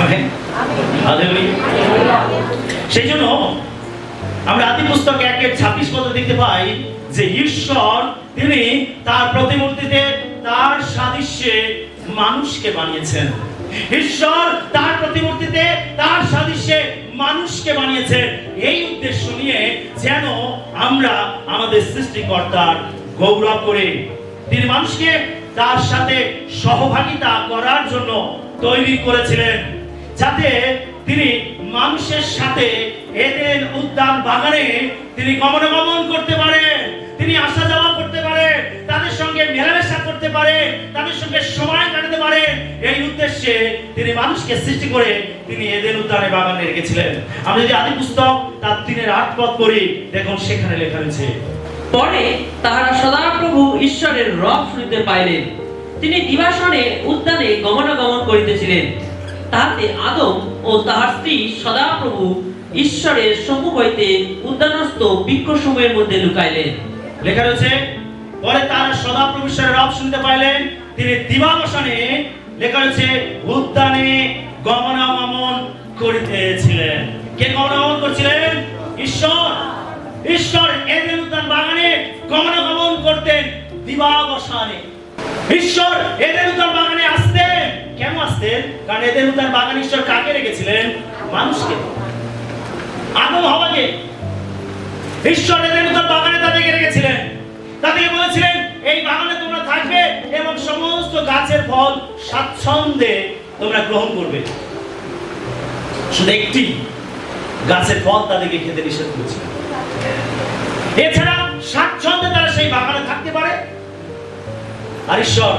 Speaker 1: আমেন। হালেলুয়া। সেই জন্য আমরা আদি পুস্তক 1:26 পদে দেখতে পাই যে ঈশ্বর তিনি তার প্রতিমূর্তিতে তার সাদৃশ্যে মানুষকে বানিয়েছেন। ঈশ্বর তার প্রতিমূর্তিতে তার সাদৃশ্যে মানুষকে বানিয়েছেন এই উদ্দেশ্য নিয়ে যেন আমরা আমাদের সৃষ্টিকর্তার গৌরব করি। তিনি মানুষকে তার সাথে সহভাগিতা করার জন্য তৈরি করেছিলেন, যাতে তিনি মানুষের সাথে এদেন উদ্যান বাগানে তিনি গমনাগমন করতে পারে, তিনি আসা যাওয়া করতে পারে, তাদের সঙ্গে মেলামেশা করতে পারে, তাদের সঙ্গে সময় কাটাতে পারে। এই উদ্দেশ্যে তিনি মানুষকে সৃষ্টি করে তিনি এদেন উদ্যানে বাগানে রেখেছিলেন। আমরা যদি আদি পুস্তক তার 3:8 পদ পড়ি, দেখুন সেখানে লেখা রয়েছে,
Speaker 2: পরে তাহারা সদাপ্রভু ঈশ্বরের রব শুনিতে পাইলেন, তিনি দিবাসনে উদ্যানে গমনাগমন করিতেছিলেন। তাহাতে আদম ও তাহার স্ত্রী সদাপ্রভু ঈশ্বরের সম্মুখ হইতে উদ্যানস্থ বৃক্ষসমূহের মধ্যে লুকাইলেন।
Speaker 1: লেখা রয়েছে, পরে তারা সদাপ্রভু ঈশ্বরের রব শুনতে পাইলেন, তিনি দিবাবসানে লেখা রয়েছে উদ্যানে গমনাগমন করিতেছিলেন। কে গমনাগমন করছিলেন? ঈশ্বর। ঈশ্বর এদেন উদ্যান বাগানে গমনাগমন করতেন দিবাবসানে। ঈশ্বর এদেন উদ্যান বাগানে আসতেন। কেন আসতেন? কারণ এদেন উদ্যান বাগানে ঈশ্বর কাকে রেখেছিলেন? মানুষকে, আদম হাওয়াকে। ঈশ্বর এদেন উদ্যান বাগানে তাদেরকে রেখেছিলেন, তাদেরকে বলেছিলেন এই বাগানে তোমরা থাকবে এবং সমস্ত গাছের ফল স্বাচ্ছন্দ্যে তোমরা গ্রহণ করবে। শুধু একটি গাছের ফল তাদেরকে খেতে নিষেধ করেছিলেন। এছাড়া স্বাচ্ছন্দ্যে তারা সেই বাগানে থাকতে পারে। আর ঈশ্বর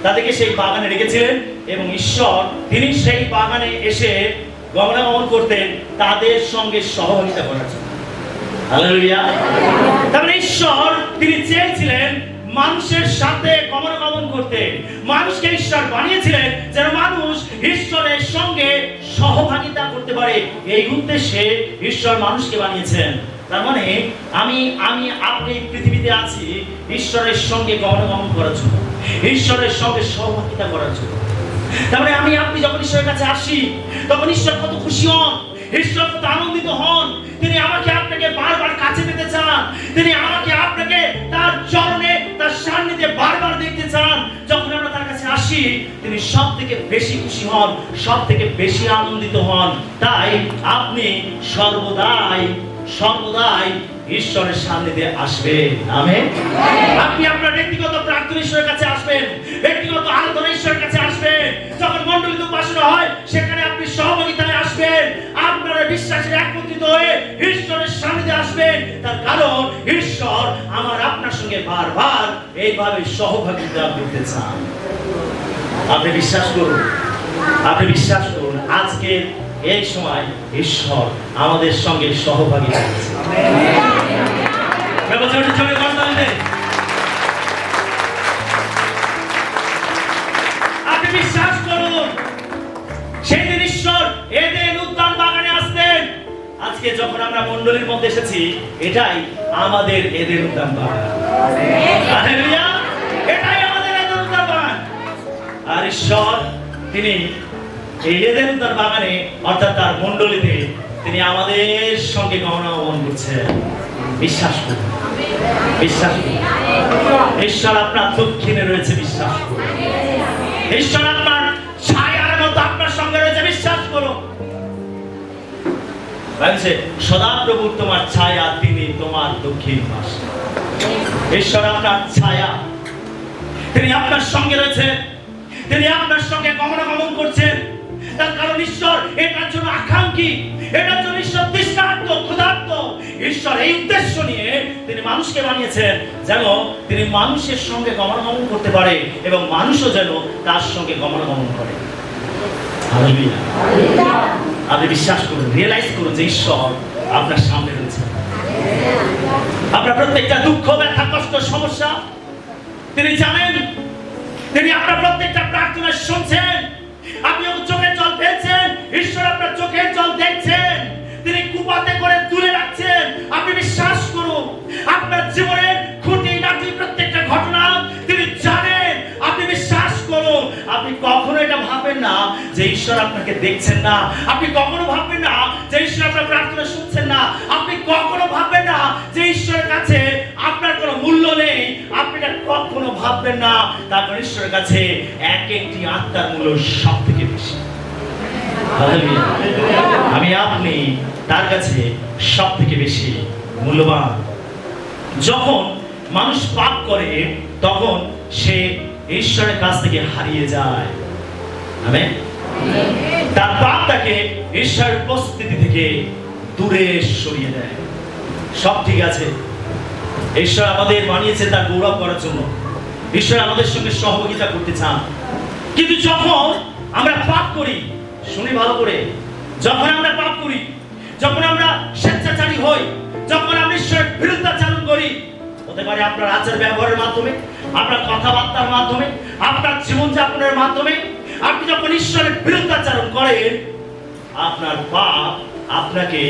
Speaker 1: তাদেরকে সেই বাগানে রেখেছিলেন এবং ঈশ্বর তিনি সেই বাগানে এসে গমনাগমন করতেন তাদের সঙ্গে সহযোগিতা করার জন্য। হালেলুয়া। তারপরে ঈশ্বর তিনি চেয়েছিলেন মানুষের সাথে গমনাগমন করতে। মানুষকে ঈশ্বর বানিয়েছিলেন যেন মানুষ ঈশ্বরের সঙ্গে সহভাগিতা করতে পারে। এই উদ্দেশ্যে ঈশ্বর মানুষকে বানিয়েছেন। তার মানে আমি আপনি পৃথিবীতে আছি ঈশ্বরের সঙ্গে গমনাগমন করার জন্য, ঈশ্বরের সঙ্গে সহভাগিতা করার জন্য। তারপরে আপনি যখন ঈশ্বরের কাছে আসি তখন ঈশ্বর কত খুশি হন, ঈশ্বর কত আনন্দিত হন। তিনি আমাকে আপনাকে বারবার কাছে পেতে চান, তিনি আমাকে আপনাকে তার চরণে তার সান্নিধ্যে বারবার দেখতে চান। যখন আমরা তার কাছে আসি তিনি সব থেকে বেশি খুশি হন, সব থেকে বেশি আনন্দিত হন। তাই আপনি সর্বদাই ঈশ্বরের সান্নিধ্যে আসবেন। আমেন। আপনি আপনার ব্যক্তিগত প্রার্থনা ঈশ্বরের কাছে আসবেন, ব্যক্তিগত আরাধনা ঈশ্বরের কাছে আসবেন। যখন মণ্ডলীতে উপাসনা হয় সেখানে আপনি সহযোগিতায় আসবেন, আপনারা বিশ্বাসের একত্রিত হয়ে ঈশ্বরের সান্নিধ্যে আসবেন। তার কারণ ঈশ্বর আপনার সঙ্গে বারবার এইভাবে সহভাগিতা করতে চান। আপনি বিশ্বাস করুন আজকে এই সময় ঈশ্বর আমাদের সঙ্গে সহভাগিতা করছে। আপনি বিশ্বাস করুন সেই দিন ঈশ্বর এদেন উদ্যান বাগানে আসতেন। আজকে যখন আমরা মণ্ডলীর মধ্যে এসেছি এটাই আমাদের এদেন উদ্যান বাগান। হালেলুয়া। এটাই আমাদের এদেন উদ্যান বাগান। আর ঈশ্বর তিনি এই এদেন উদ্যান বাগানে অর্থাৎ তার মণ্ডলীতে তিনি আমাদের সঙ্গে গমনাগমন করছেন। বিশ্বাস করুন। ঈশ্বর আপনার দক্ষিণে রয়েছে, বিশ্বাস করুন। ঈশ্বর আপনার ছায়ার মতো আপনার সঙ্গে রয়েছে, বিশ্বাস করুন। সদাপ্রভু তোমার ছায়া, তিনি তোমার দক্ষিণ পাশে। ঈশ্বর আপনার ছায়া, তিনি আপনার সঙ্গে রয়েছেন, তিনি আপনার সঙ্গে গমনাগমন করছেন। তার কারণ ঈশ্বর এটার জন্য আকাঙ্ক্ষী, এটার জন্য ঈশ্বর তৃষ্ণার্ত, ক্ষুধার্ত। ঈশ্বর এই উদ্দেশ্য নিয়ে তিনি মানুষকে বানিয়েছেন, যেন তিনি মানুষের সঙ্গে গমনাগমন করতে পারে এবং মানুষও যেন তার সঙ্গে গমনাগমন করে। হালেলুয়া। আপনি বিশ্বাস করুন, রিয়েলাইজ করুন যে ঈশ্বর আপনার সামনে রয়েছে। আপনার প্রত্যেকটা দুঃখ, ব্যথা, কষ্ট, সমস্যা তিনি জানেন। তিনি আপনার প্রত্যেকটা প্রার্থনা শুনছেন। আপনি চোখের জল ফেলছেন, ঈশ্বর আপনার চোখের জল দেখছেন। তিনি কুপাতে করে তুলে রাখছেন। আপনি বিশ্বাস করুন, আপনার জীবনের খুঁটিনাটি প্রত্যেকটা ঘটনা তিনি জানেন। আপনি বিশ্বাস করুন। আপনি কখনো এটা ভাববেন না যে ঈশ্বর আপনাকে দেখছেন না। আপনি কখনো ভাববেন না যে ঈশ্বর আপনার প্রার্থনা শুনছেন না। আপনি কখনো ভাববেন না যে ঈশ্বরের কাছে আপনার কোনো মূল্য নেই। আপনি এটা কখনো ভাববেন না। তারপর ঈশ্বরের কাছে এক একটি আত্মার মূল্য সব থেকে বেশি। আমি আপনি তার কাছে সব থেকে বেশি মূল্যবান। যখন মানুষ পাপ করে তখন সে ঈশ্বরের কাছ থেকে হারিয়ে যায়। আমেন। তার পাপ তাকে ঈশ্বরের উপস্থিতি থেকে দূরে সরিয়ে দেয়। সব ঠিক আছে, ঈশ্বর আমাদের বানিয়েছে তার গৌরব করার জন্য। ঈশ্বর আমাদের সঙ্গে সহযোগিতা করতে চান। কিন্তু যখন আমরা পাপ করি, শুনি ভালো করে, যখন আমরা পাপ করি, যখন আমরা স্বেচ্ছাচারী হই, যখন আমরা ঈশ্বরের বিরুদ্ধাচরণ করি, হতে পারে আপনার আচার ব্যবহারের মাধ্যমে, আপনার কথাবার্তার মাধ্যমে, আপনার জীবনযাপনের মাধ্যমে, আপনি যখন ঈশ্বরের বিরুদ্ধাচরণ করেন, আপনার পাপ আপনাকে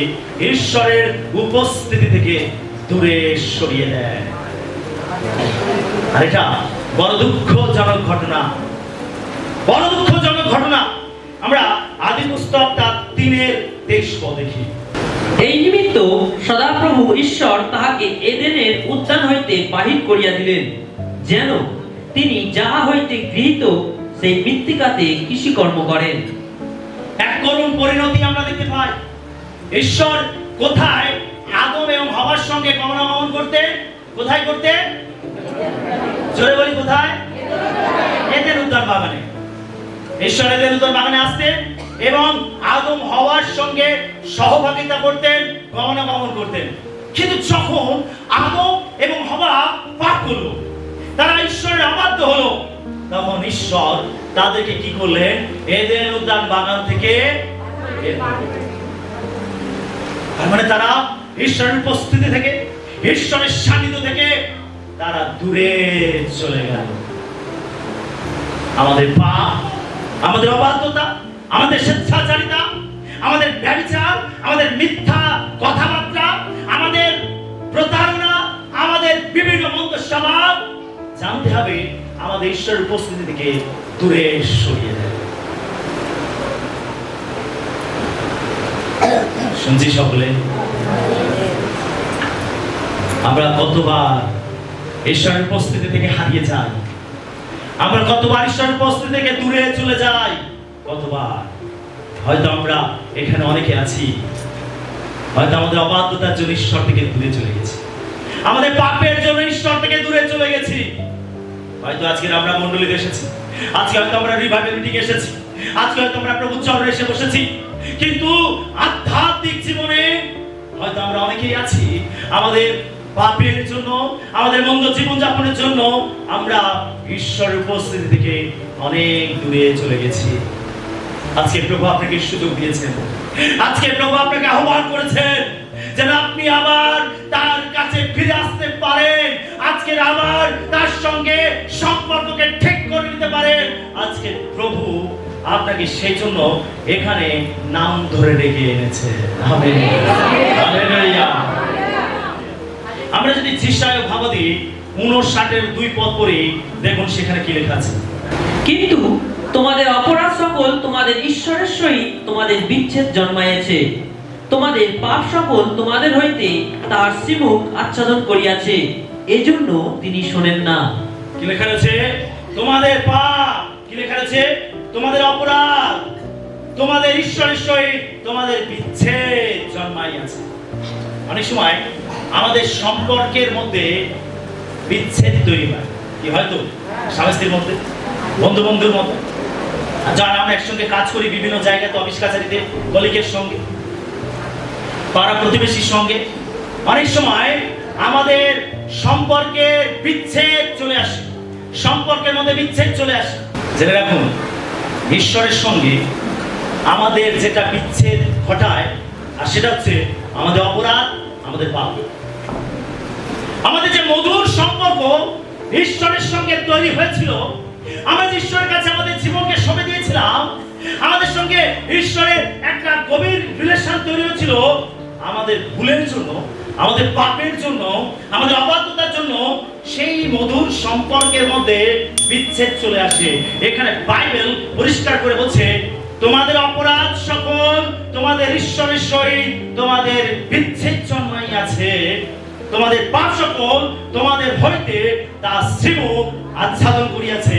Speaker 1: ঈশ্বরের উপস্থিতি থেকে দূরে সরিয়ে দেয়। আর এটা বড় দুঃখজনক ঘটনা, বড় দুঃখজনক ঘটনা। আমরা আদি পুস্তক তার 3:23 দেখি।
Speaker 2: এই নিমিত্ত সদাপ্রভু ঈশ্বর তাহাকে এদেনের উদ্যান হইতে বাহির করিয়া দিলেন, যেন তিনি যাহা হইতে গৃহীত সেই মৃত্তিকাতে কৃষিকর্ম করেন।
Speaker 1: এক করুণ পরিণতি আমরা দেখতে পাই। ঈশ্বর কোথায় আদম এবং হওয়ার সঙ্গে গমনাগমন করতে? কোথায় করতে? জোরে বলি, কোথায়? এদেন উদ্যান বাগানে। ঈশ্বর এদেন উদ্যান বাগানে আসতেন এবং আদম হওয়ার সঙ্গে সহভাগিতা করতেন, গমনাগমন করতেন। কিন্তু যখন আদম এবং হওয়া পাপ করলো, তারা ঈশ্বরের অবাধ্য হলো, তখন ঈশ্বর তাদেরকে কি করলেন? এদেন উদ্যান বাগান থেকে বের করে দিলেন। তার মানে তারা ঈশ্বরের উপস্থিতি থেকে, ঈশ্বরের সান্নিধ্য থেকে তারা দূরে চলে গেল। আমাদের পাপ, আমাদের অবাধ্যতা, আমাদের স্বেচ্ছাচারিতা, আমাদের ব্যভিচার, আমাদের মিথ্যা কথাবার্তা, আমাদের প্রতারণা, আমাদের বিভিন্ন মন্দ স্বভাব জানতে হবে আমাদের ঈশ্বরের উপস্থিতি থেকে দূরে সরিয়ে দেয়। শুনছি সকলে? আমরা কতবার ঈশ্বরের উপস্থিতি থেকে হারিয়ে যাই, আমরা কতবার ঈশ্বরের উপস্থিতি থেকে দূরে চলে যাই, কতবার। হয়তো আমরা এখানে অনেকে আছি, হয়তো আমাদের অবাধ্যতার জন্য ঈশ্বর থেকে দূরে চলে গেছি, আমাদের পাপের জন্য ঈশ্বর থেকে দূরে চলে গেছি। হয়তো আজকে আমরা মণ্ডলীতে এসেছি, আজকে হয়তো আমরা রিভাইভাল মিটিং এসেছি, আজকে হয়তো আমরা প্রভুর চরণে এসে বসেছি, কিন্তু আধ্যাত্মিক জীবনে হয়তো আমরা অনেকেই আছি আমাদের পাপের জন্য, আমাদের মন্দ জীবনযাপনের জন্য আমরা ঈশ্বরের উপস্থিতি থেকে অনেক দূরে চলে গেছি। আজকে প্রভু আপনাকে সুযোগ দিয়েছেন, আজকে প্রভু আপনাকে আহ্বান করেছেন যেন আপনি আবার তার কাছে ফিরে আসতে পারেন, আজকে আবার তার সঙ্গে সম্পর্ককে ঠিক করে নিতে পারেন। আজকে প্রভু আপনাকে সেই জন্য এখানে নাম ধরে ডেকে এনেছে। Amen, hallelujah. আমরা যদি যিশায়া ভাবাদি 59:2 পড়ি, দেখুন সেখানে কি লেখা আছে।
Speaker 2: কিন্তু তোমাদের অপরাধ সকল তোমাদের ঈশ্বরের সহিত তোমাদের বিচ্ছেদ জন্মাইয়াছে, তোমাদের পাপ সকল তোমাদের হইতে তার শ্রীমুখ আচ্ছাদন করিয়াছে, এজন্য তিনি শোনেন না।
Speaker 1: কি লেখা আছে? তোমাদের পাপ, কি লেখা আছে? তোমাদের অপরাধ, তোমাদের ঈশ্বরের সহিত তোমাদের বিচ্ছেদ জন্মাইয়াছে। অনেক সময় আমাদের সম্পর্কের মধ্যে বিচ্ছেদ তৈরি হয়। কি হয়তো স্বামী স্ত্রীর মধ্যে, বন্ধু বন্ধুর মধ্যে, যারা আমরা একসঙ্গে কাজ করি বিভিন্ন জায়গাতে, অফিস কাছারিতে, কলিগের সঙ্গে, পাড়া প্রতিবেশীর সঙ্গে, অনেক সময় আমাদের সম্পর্কে বিচ্ছেদ চলে আসে, সম্পর্কের মধ্যে বিচ্ছেদ চলে আসে। জেনে রাখুন, ঈশ্বরের সঙ্গে আমাদের যেটা বিচ্ছেদ ঘটায়, আর সেটা হচ্ছে আমাদের অপরাধ, আমাদের পাপ। আমাদের যে মধুর সম্পর্ক ঈশ্বরের সঙ্গে তৈরি হয়েছিল, আমরা যে ঈশ্বরের কাছে আমাদের জীবনকে সঁপে দিয়েছিলাম, আমাদের সঙ্গে ঈশ্বরের একটা গভীর রিলেশন তৈরি হয়েছিল, আমাদের ভুলের জন্য, আমাদের পাপের জন্য, আমাদের অবাধ্যতার জন্য সেই মধুর সম্পর্কের মধ্যে বিচ্ছেদ চলে আসে। এখানে বাইবেল পরিষ্কার করে বলছে, তোমাদের অপরাধ সকল তোমাদের ঈশ্বরের সহিত তোমাদের বিচ্ছেদ জন্মাইয়াছে, তোমাদের পাপ সকল তোমাদের হইতে তা শ্রীমুখ আচ্ছাদন করিয়াছে,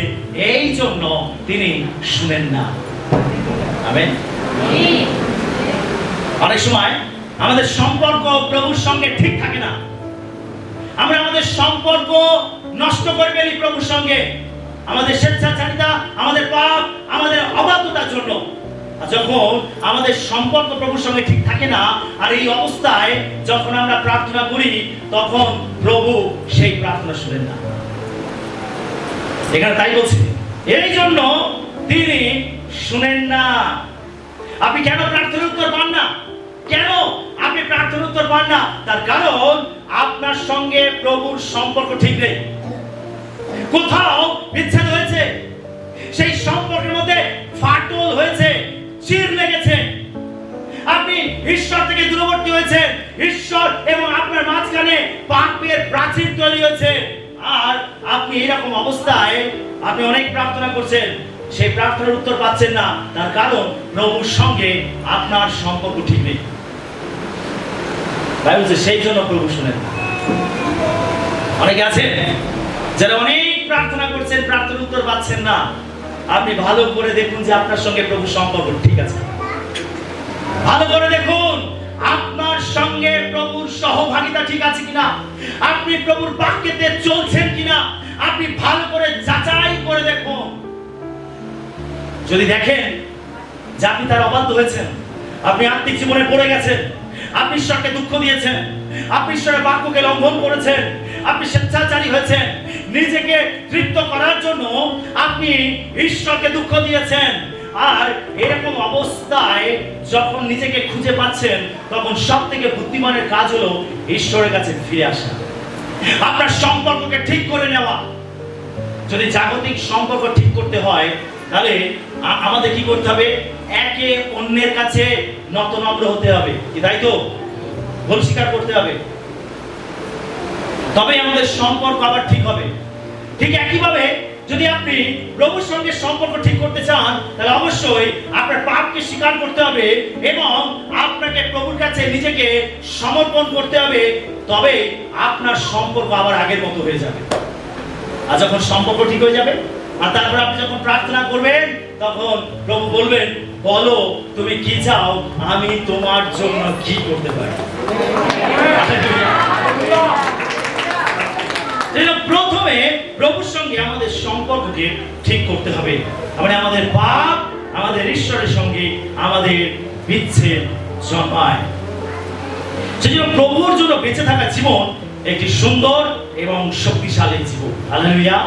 Speaker 1: এই জন্য তিনি শুনেন না। আমেন। অনেক সময় আমাদের সম্পর্ক প্রভুর সঙ্গে ঠিক থাকে না, আমরা আমাদের সম্পর্ক নষ্ট করে ফেলি প্রভুর সঙ্গে, আমাদের স্বেচ্ছাচারিতা, আমাদের পাপ, আমাদের অবাধ্যতার জন্য। যখন আমাদের সম্পর্ক প্রভুর সঙ্গে ঠিক থাকে না, আর এই অবস্থায় যখন আমরা প্রার্থনা করি, তখন প্রভু সেই প্রার্থনা শুনেন না। এখানে তাই বলছি, এই জন্য তিনি শুনেন না। আপনি কেন প্রার্থনার উত্তর পান না? কেন আপনি প্রার্থনার উত্তর পান না? তার কারণ আপনার সঙ্গে প্রভুর সম্পর্ক ঠিক নেই। কোথাও বিচ্ছেদ হয়েছে, সেই সম্পর্কের মধ্যে ফাটল হয়েছে, চির লেগেছে, আপনি ঈশ্বর থেকে দূরবর্তী হয়েছেন, ঈশ্বর এবং আপনার মাঝখানে পাপের প্রাচীর তৈরি হয়েছে। আর আপনি এরকম অবস্থায় আপনি অনেক প্রার্থনা করছেন, সেই প্রার্থনার উত্তর পাচ্ছেন না। তার কারণ প্রভুর সঙ্গে আপনার সম্পর্ক ঠিক নেই। তাই বলছে সেই জন্য প্রভু শুনেন না। অনেকে আছে যারা অনেক প্রার্থনা করছেন, প্রার্থনার উত্তর পাচ্ছেন না। আপনি ভালো করে দেখুন যে আপনার সঙ্গে প্রভুর সম্পর্ক ঠিক আছে। ভালো করে দেখুন আপনার সঙ্গে প্রভুর সহভাগিতা ঠিক আছে কিনা, আপনি প্রভুর বাক্যেতে চলছেন কিনা, আপনি ভালো করে যাচাই করে দেখুন। যদি দেখেন যে আপনি তার অবাধ্য হয়েছেন, আপনি আত্মিক জীবনে পড়ে গেছেন, আপনি ঈশ্বরকে দুঃখ দিয়েছেন, আপনি ঈশ্বরের বাক্যকে লঙ্ঘন করেছেন, আপনি স্বেচ্ছাচারী হয়েছেন, নিজেকে তৃপ্ত করার জন্য আপনি ঈশ্বরকে দুঃখ দিয়েছেন, আর এরকম অবস্থায় যখন নিজেকে খুঁজে পাচ্ছেন, তখন সব থেকে বুদ্ধিমানের কাজ হলো ঈশ্বরের কাছে ফিরে আসা, আপনার সম্পর্ককে ঠিক করে নেওয়া। যদি জাগতিক সম্পর্ক ঠিক করতে হয়, তাহলে আমাদের কি করতে হবে? একে অন্যের কাছে নতনম্র হতে হবে, কি তাই তো? ভুল স্বীকার করতে হবে, তবে আমাদের সম্পর্ক আবার ঠিক হবে। ঠিক একইভাবে যদি আপনি প্রভুর সঙ্গে সম্পর্ক ঠিক করতে চান, তাহলে অবশ্যই আপনার পাপকে স্বীকার করতে হবে এবং আপনাকে প্রভুর কাছে নিজেকে সমর্পণ করতে হবে, তবে আপনার সম্পর্ক আবার আগের মতো হয়ে যাবে। আর যখন সম্পর্ক ঠিক হয়ে যাবে, আর তারপর আপনি যখন প্রার্থনা করবেন, তখন প্রভু বলবেন, বলো তুমি কি চাও, আমি তোমার জন্য কি করতে পারি। প্রথমে প্রভুর সঙ্গে আমাদের সম্পর্ককে ঠিক করতে হবে, মানে আমাদের পাপ আমাদের ঈশ্বরের সঙ্গে আমাদের বিচ্ছেদ জন্মায়। সেজন্য প্রভুর জন্য বেঁচে থাকা জীবন একটি সুন্দর এবং শক্তিশালী জীবন। হালেলুয়া।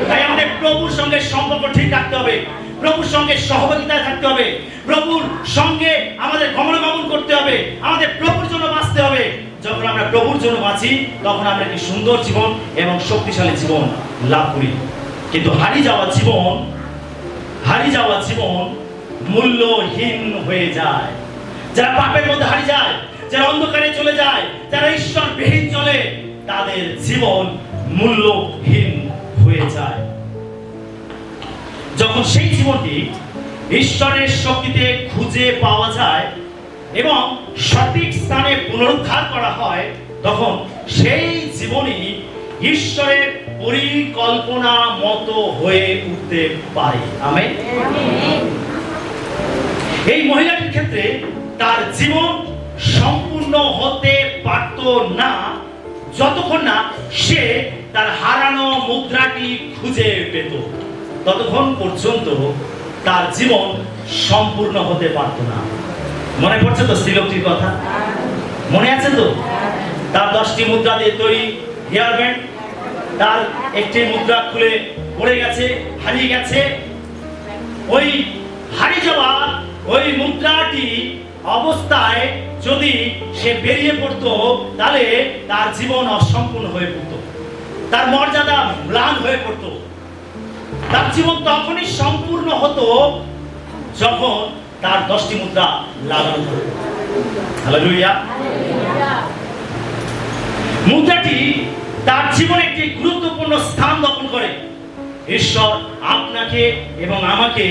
Speaker 1: তাই আমাদের প্রভুর সঙ্গে সম্পর্ক ঠিক রাখতে হবে, প্রভুর সঙ্গে সহযোগিতায় থাকতে হবে, প্রভুর সঙ্গে আমাদের গমনাগমন করতে হবে, আমাদের প্রভুর জন্য বাঁচতে হবে। যখন আমরা প্রভুর জন্য বাঁচি, তখন আমরা একটি সুন্দর জীবন এবং শক্তিশালী জীবন লাভ করি। কিন্তু হারিয়ে যাওয়া জীবন মূল্যহীন হয়ে যায়। যারা পাপের মধ্যে হারিয়ে যায়, যারা অন্ধকারে চলে যায়, যারা ঈশ্বরবিহীন চলে, তাদের জীবন মূল্যহীন হয়ে যায়। যখন সেই জীবনটি ঈশ্বরের শক্তিতে খুঁজে পাওয়া যায় এবং সঠিক স্থানে পুনরুদ্ধার করা হয়, তখন সেই জীবনই ঈশ্বরের পরিকল্পনা মতো হয়ে উঠতে পারে। আমেন। এই মহিলাটির ক্ষেত্রে তার জীবন সম্পূর্ণ হতে পারত না যতক্ষণ না সে তার হারানো মুদ্রাটি খুঁজে পেত, ততক্ষণ পর্যন্ত তার জীবন সম্পূর্ণ হতে পারত না। মনে পড়ছে তো স্ত্রীলোকটির কথা? মনে আছে তো? তার 10টি মুদ্রা দিয়ে তৈরি হেয়ার ব্যান্ড, তার একটি মুদ্রা খুলে পড়ে গেছে, হারিয়ে গেছে। ওই হারিয়ে যাওয়া ওই মুদ্রাটি অবস্থায় যদি সে বেরিয়ে পড়তো, তাহলে তার জীবন অসম্পূর্ণ হয়ে পড়তো, তার মর্যাদা ম্লান হয়ে পড়তো। তার জীবন তখনই সম্পূর্ণ হতো যখন তার 10টি মুদ্রা লাগানো হতো। হালেলুয়া। মুদ্রাটি তার জীবনে একটি গুরুত্বপূর্ণ স্থান দখল করে। ঈশ্বর আপনাকে এবং আমাকে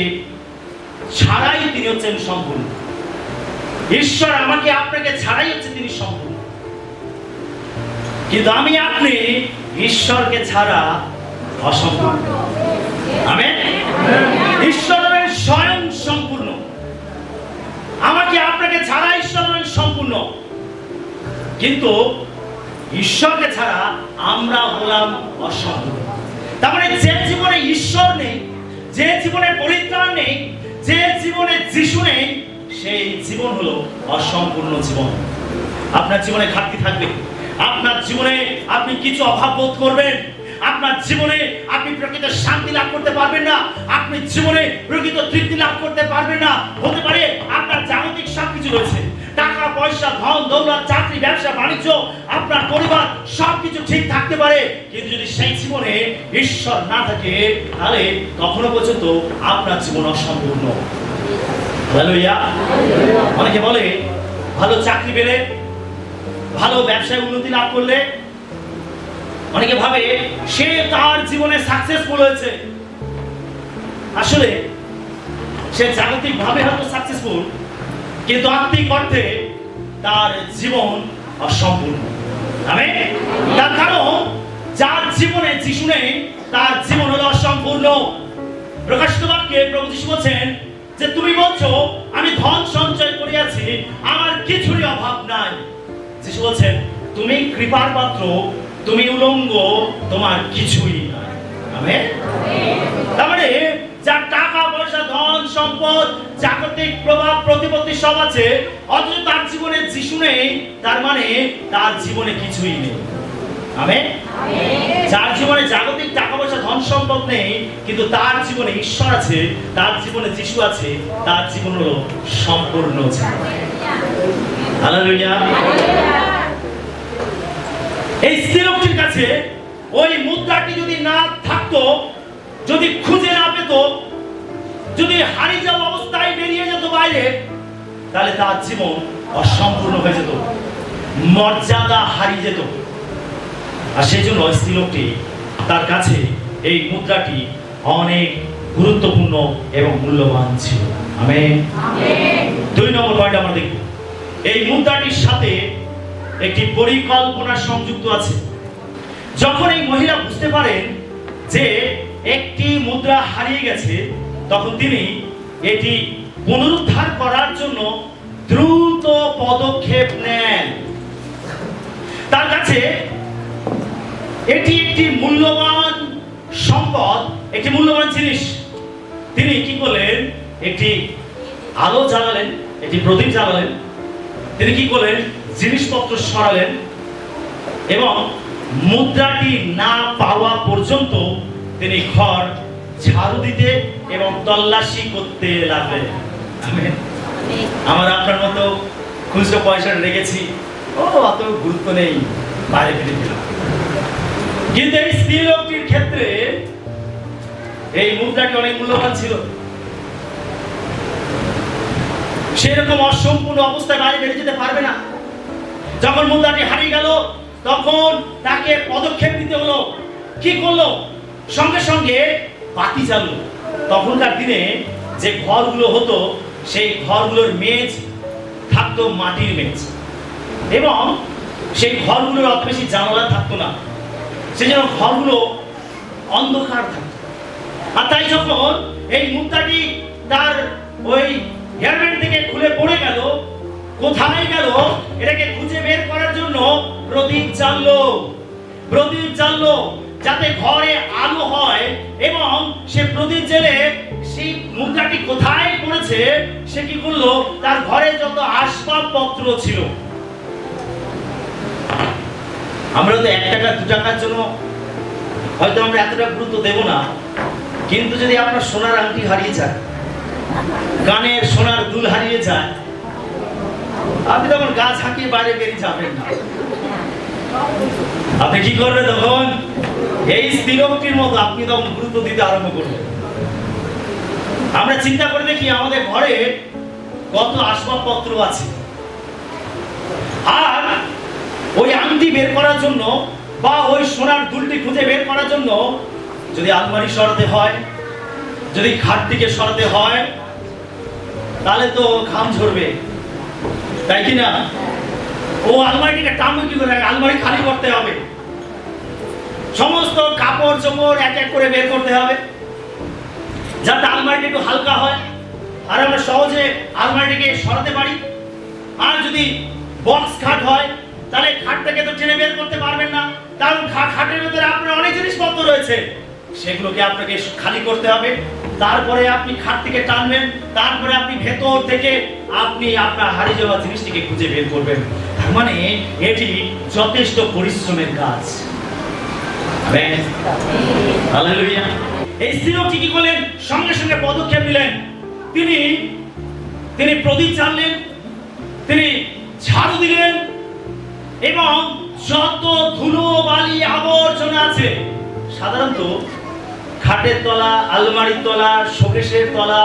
Speaker 1: ছাড়াই তিনি হচ্ছেন সম্পূর্ণ। ঈশ্বর আমাকে আপনাকে ছাড়াই হচ্ছে তিনি সম্পূর্ণ। কিন্তু আমি আপনি ঈশ্বরকে ছাড়া অসম্পূর্ণ। আমেন। ঈশ্বর হলেন স্বয়ং সম্পূর্ণ। আমাকে আপনাকে ছাড়া ঈশ্বর হলেন সম্পূর্ণ, কিন্তু ঈশ্বরকে ছাড়া আমরা হলাম অসম্পূর্ণ। তার মানে যে জীবনে ঈশ্বর নেই, যে জীবনে পরিত্রাণ নেই, যে জীবনে যিশু নেই, সেই জীবন হলো অসম্পূর্ণ জীবন। আপনার জীবনে ঘাটতি থাকবে, আপনার জীবনে আপনি কিছু অভাব বোধ করবেন, আপনার জীবনে আপনি প্রকৃত শান্তি লাভ করতে পারবেন না, আপনি জীবনে প্রকৃত তৃপ্তি লাভ করতে পারবেন না। হতে পারে আপনার জাগতিক সবকিছু রয়েছে, টাকা পয়সা, ধন দৌলত, চাকরি, ব্যবসা বাণিজ্য, আপনার পরিবার সবকিছু ঠিক থাকতে পারে, কিন্তু যদি সেই জীবনে ঈশ্বর না থাকে, তাহলে কখনো পর্যন্ত আপনার জীবন অসম্পূর্ণ। হালেলুয়া। অনেকে বলে ভালো চাকরি পেলে, ভালো ব্যবসায় উন্নতি লাভ করলে, অনেকে ভাবে সে তার জীবনে সাকসেসফুল হয়েছে। আসলে সে জাগতিক ভাবে হয়তো সাকসেসফুল, কিন্তু আত্মিক অর্থে তার জীবন অসম্পূর্ণ। আমেন। তার কারণ যার জীবনে যিশু নেই, তার জীবন হলো অসম্পূর্ণ। প্রকাশিত বাক্যে প্রভু যিশু বলেন যে তুমি বলছো আমি ধন সঞ্চয় করিয়াছি, আমার কিছুরই অভাব নাই। যিশু বলেন তুমি কৃপার পাত্র, তুমি উলঙ্গ, তোমার কিছুই নাই। আমেন। তার মানে যার টাকা পয়সা, ধন সম্পদ, জাগতিক প্রভাব প্রতিপত্তি সব আছে, অথচ তার জীবনে যিশু নেই, তার মানে তার জীবনে কিছুই নেই। আমেন। যার জীবনে জাগতিক টাকা পয়সা, ধন সম্পদ নেই, কিন্তু তার জীবনে ঈশ্বর আছে, তার জীবনে যিশু আছে, তার জীবন হলো সম্পূর্ণ জীবন। হালেলুয়া। এই স্ত্রী লোকটির কাছে ওই মুদ্রাটি যদি না থাকতো, যদি খুঁজে না পেত, যদি হারিয়ে যাওয়া অবস্থায় বেরিয়ে যেত বাইরে, তাহলে তার জীবন অসম্পূর্ণ হয়ে যেত, মর্যাদা হারিয়ে যেত। আর সেই জন্য স্ত্রী লোকটি, তার কাছে এই মুদ্রাটি অনেক গুরুত্বপূর্ণ এবং মূল্যবান ছিল। আমেন। 2 নম্বর পয়েন্ট আমরা দেখব, এই মুদ্রাটির সাথে একটি পরিকল্পনা সংযুক্ত আছে। যখন এই মহিলা বুঝতে পারেন যে একটি মুদ্রা হারিয়ে গেছে, তখন তিনি এটি পুনরুদ্ধার করার জন্য দ্রুত পদক্ষেপ নেন। তার কাছে এটি একটি মূল্যবান সম্পদ, একটি মূল্যবান জিনিস। তিনি কি করলেন? একটি আলো জ্বালালেন, একটি প্রদীপ জ্বালালেন। তিনি কি করলেন? জিনিসপত্র সরালেন এবং মুদ্রাটি না পাওয়া পর্যন্ত তিনি ঘর ঝাড়ু দিতে এবং তল্লাশি করতে লাগলেন। আমরা আপনার মতো খুচরো পয়সা রেখেছি, ও অত গুরুত্ব নেই, বাইরে ফেলে দিলাম। কিন্তু এই স্ত্রী লোকটির ক্ষেত্রে এই মুদ্রাটি অনেক মূল্যবান ছিল। সেরকম অসম্পূর্ণ অবস্থায় বাইরে বেরিয়ে যেতে পারবে না। যখন মুদ্রাটি হারিয়ে গেল, তখন তাকে পদক্ষেপ নিতে হলো। কি করলো? সঙ্গে সঙ্গে বাতি জ্বাললো। তখনকার দিনে যে ঘরগুলো হতো, সেই ঘরগুলোর মেঝ থাকতো মাটির মেঝ, এবং সেই ঘরগুলোর অত বেশি জানালা থাকতো না, সেজন্য ঘরগুলো অন্ধকার থাকতো। আর তাই যখন এই মুদ্রাটি তার ওই হেয়ারব্যান্ড থেকে খুলে পড়ে গেল, কোথায় গেল এটাকে খুঁজে বের করার জন্য প্রদীপ জ্বাললো। প্রদীপ জ্বাললো যাতে ঘরে আলো হয়, এবং সে প্রদীপ জ্বেলে সেই মুদ্রাটি কোথায় পড়েছে সে কি করলো, তার ঘরে যত আসবাবপত্র ছিল আমরা তো 1 টাকা 2 টাকার জন্য হয়তো আমরা এতটা গুরুত্ব দেব না, কিন্তু যদি আপনার সোনার আংটি হারিয়ে যায়, কানের সোনার দুল হারিয়ে যায়, আপনি তখন গা ঝাঁকিয়ে বাইরে বেরিয়ে যাবেন না। আপনি কি করবেন তখন? এই স্ত্রীলোকটির মতো আপনি তখন গুরুত্ব দিতে আরম্ভ করবেন। আমরা চিন্তা করে দেখি আমাদের ঘরে কত আসবাবপত্র আছে, আর ওই আংটি বের করার জন্য বা ওই সোনার দুলটি খুঁজে বের করার জন্য যদি আলমারি সরাতে হয়, যদি খাট থেকে সরাতে হয়, তাহলে তো ঘাম ঝরবে, তাই কি না? ও আলমারিটিকে টানবে কি করে? আলমারি খালি করতে হবে, সমস্ত কাপড় চোপড় এক এক করে বের করতে হবে, যাতে আলমারিটি একটু হালকা হয় আর আমরা সহজে আলমারিটিকে সরাতে পারি। আর যদি বক্স খাট হয়, তাহলে খাটটাকে তো টেনে বের করতে পারবেন না, কারণ খাটের ভিতরে আপনার অনেক জিনিসপত্র রয়েছে, সেগুলোকে আপনাকে খালি করতে হবে। তারপরে আপনি খাট থেকে টানবেন, তারপরে আপনি ভেতর থেকে আপনি আপনার হারিয়ে যাওয়া জিনিসটিকে খুঁজে বের করবেন। তার মানে এটি যথেষ্ট পরিশ্রমের কাজ। Amen, hallelujah. এই স্ত্রীলোকটি কি করলেন? সঙ্গে সঙ্গে পদক্ষেপ নিলেন। তিনি প্রদীপ জ্বাললেন, তিনি ঝাড়ু দিলেন, এবং যত ধুলো বালি আবর্জনা আছে, সাধারণত খাটের তলা, আলমারির তলা, শোকেসের তলা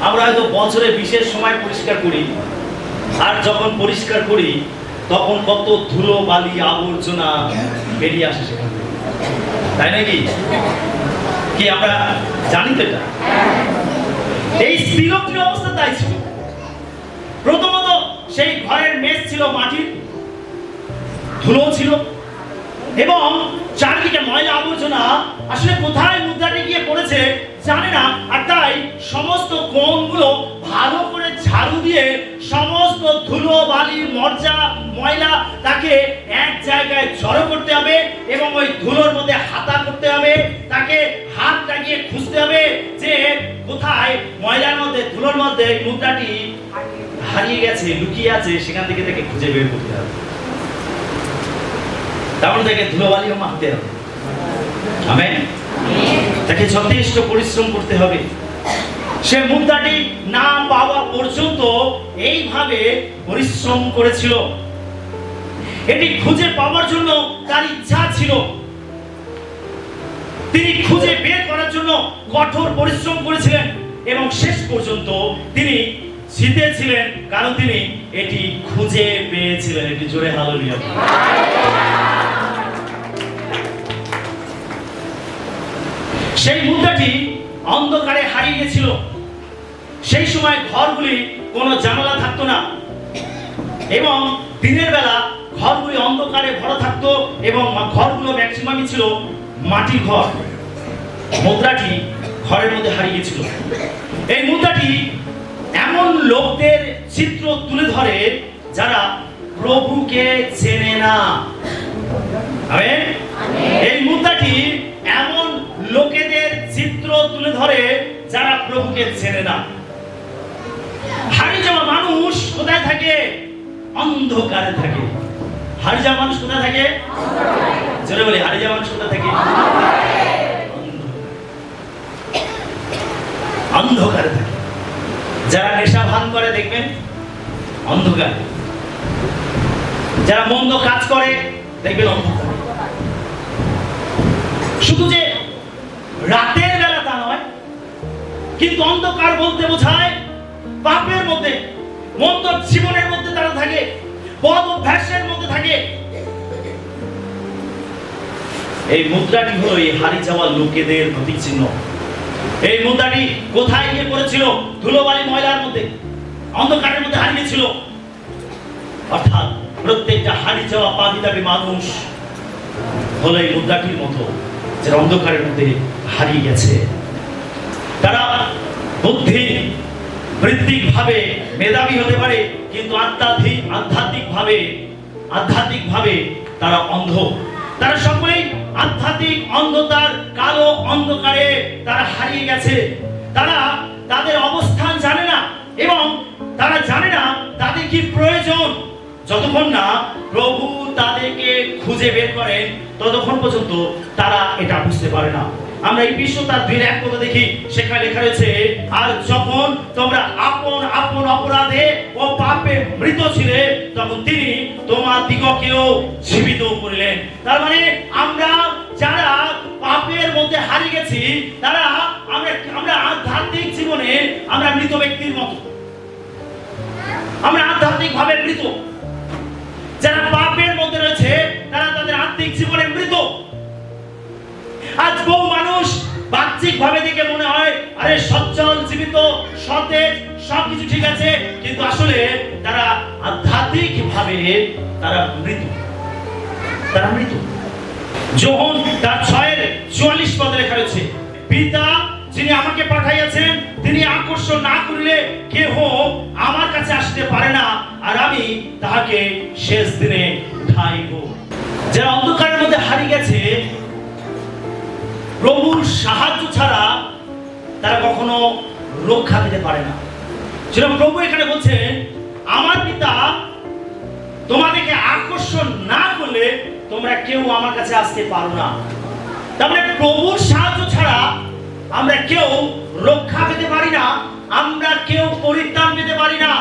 Speaker 1: আমরা হয়তো বছরে বিশেষ সময় পরিষ্কার করি, আর যখন পরিষ্কার করি তখন কত ধুলো বালি আবর্জনা বেরিয়ে আসে সেখান থেকে, তাই নাকি? কি আমরা জানি তো এটা? এই স্ত্রীলোকটির অবস্থা তাই ছিল। প্রথমত সেই ঘরের মেঝ ছিল মাটির, ধুলো ছিল, এবং চারিদিকে ময়লা আবর্জনা, আসলে কোথায় মুদ্রাটি গিয়ে পড়েছে জানে না। আর তাই সমস্ত কোণগুলো ভালো করে ঝাড়ু দিয়ে সমস্ত ধুলো বালি মর্জা ময়লা তাকে এক জায়গায় জড়ো করতে হবে, এবং ওই ধুলোর মধ্যে হাতা করতে হবে, তাকে হাত লাগিয়ে খুঁজতে হবে যে কোথায় ময়লার মধ্যে ধুলোর মধ্যে মুদ্রাটি হারিয়ে গেছে, লুকিয়ে আছে, সেখান থেকে তাকে খুঁজে বের করতে হবে। তারপর তাকে ধুলোবালিও মারতে হবে। আমেন। তাকে যথেষ্ট পরিশ্রম করতে হবে। সে মুদ্রাটি না পাওয়া পর্যন্ত এইভাবে পরিশ্রম করেছিল। এটি খুঁজে পাওয়ার জন্য তার ইচ্ছা ছিল, তিনি খুঁজে বের করার জন্য কঠোর পরিশ্রম করেছিলেন, এবং শেষ পর্যন্ত তিনি জিতেছিলেন, কারণ তিনি এটি খুঁজে পেয়েছিলেন। এটি জোরে হালেলুয়া। সেই মুদ্রাটি অন্ধকারে হারিয়ে গেছিল। সেই সময় ঘরগুলি কোনো জানালা থাকতো না, এবং দিনের বেলা ঘরগুলি অন্ধকারে ভরা থাকতো, এবং ঘরগুলো ম্যাক্সিমামই ছিল মাটির ঘর। মুদ্রাটি ঘরের মধ্যে হারিয়ে গেছিল। এই মুদ্রাটি এমন লোকদের চিত্র তুলে ধরে যারা প্রভুকে চেনে না। আমেন। এই মুদ্রাটি এমন লোকেদের চিত্র তুলে ধরে যারা প্রভুকে চেনে না। হারিয়ে যাওয়া মানুষ কোথায় থাকে? অন্ধকারে থাকে। হারিয়ে যাওয়া মানুষ কোথায় থাকে? জোরে বলি, হারিয়ে যাওয়া মানুষ কোথায় থাকে? অন্ধকারে থাকে। যারা নেশা ভান করে দেখবেন অন্ধকারে, যারা মন্দ কাজ করে দেখবেন অন্ধকারে। শুধু যে রাতের বেলা তা নয়, কিন্তু অন্ধকার বলতে বোঝায় পাপের মধ্যে, মন্দ জীবনের মধ্যে তারা থাকে, বদ অভ্যাসের মধ্যে থাকে। এই মুদ্রাটি হলো এই হারিয়ে যাওয়া লোকেদের প্রতীক চিহ্ন। এই মুদ্রাটি কোথায় গিয়ে পড়েছিল? ধুলোবালি ময়লার মধ্যে, অন্ধকারের মধ্যে হারিয়েছিল। অর্থাৎ প্রত্যেকটা হারিয়ে যাওয়া পাপিতাপী মানুষ হলো এই মুদ্রাটির মতো, যারা অন্ধকারের মধ্যে হারিয়ে গেছে। তারা বুদ্ধি বৃত্তিক ভাবে মেধাবী হতে পারে, কিন্তু আধ্যাত্মিক ভাবে তারা অন্ধ। তারা সকলেই আধ্যাত্মিক অন্ধতার কালো অন্ধকারে তারা হারিয়ে গেছে। তারা তাদের অবস্থান জানে না, এবং তারা জানে না তাদের কি প্রয়োজন। যতক্ষণ না প্রভু তাদেরকে খুঁজে বের করেন ততক্ষণ পর্যন্ত তারা এটা বুঝতে পারে না। আমরা এই বিশ্ব তার 2:1 পদে দেখি, সেখানে লেখা রয়েছে, আর যখন তোমরা আপন আপন অপরাধে ও পাপে মৃত ছিলে তখন তিনি তোমাদিগকেও জীবিত করিলেন। তার মানে আমরা যারা পাপের মধ্যে হারিয়ে গেছি, তারা আমরা আধ্যাত্মিক জীবনে আমরা মৃত ব্যক্তির মতো, আমরা আধ্যাত্মিক ভাবে মৃত। যারা পাপের মধ্যে রয়েছে তারা তাদের আত্মিক জীবনে মৃত। আজ বহু মানুষ বাহ্যিক ভাবে দেখে মনে হয় আরে সচ্ছল, জীবিত, সতেজ, সবকিছু ঠিক আছে, কিন্তু আসলে তারা আধ্যাত্মিক ভাবে তারা মৃত, তারা মৃত। যোহন তার 6:44 পদে লেখা রয়েছে, পিতা যিনি আমাকে পাঠাইয়াছেন তিনি আকর্ষণ না করিলে কেহ আমার কাছে আসতে পারে না, আর আমি তাহাকে শেষ দিনে উঠাইব। যারা অন্ধকারের মধ্যে হারিয়ে গেছে, প্রভুর সাহায্য ছাড়া তারা কখনো রক্ষা পেতে পারে না। যেরকম প্রভু এখানে বলছেন, আমার পিতা তোমাদেরকে আকর্ষণ না করলে তোমরা কেউ আমার কাছে আসতে পারো না। তার মানে প্রভুর সাহায্য ছাড়া আমরা কেউ রক্ষা পেতে পারি না, আমরা কেউ পরিত্রাণ পেতে পারি না।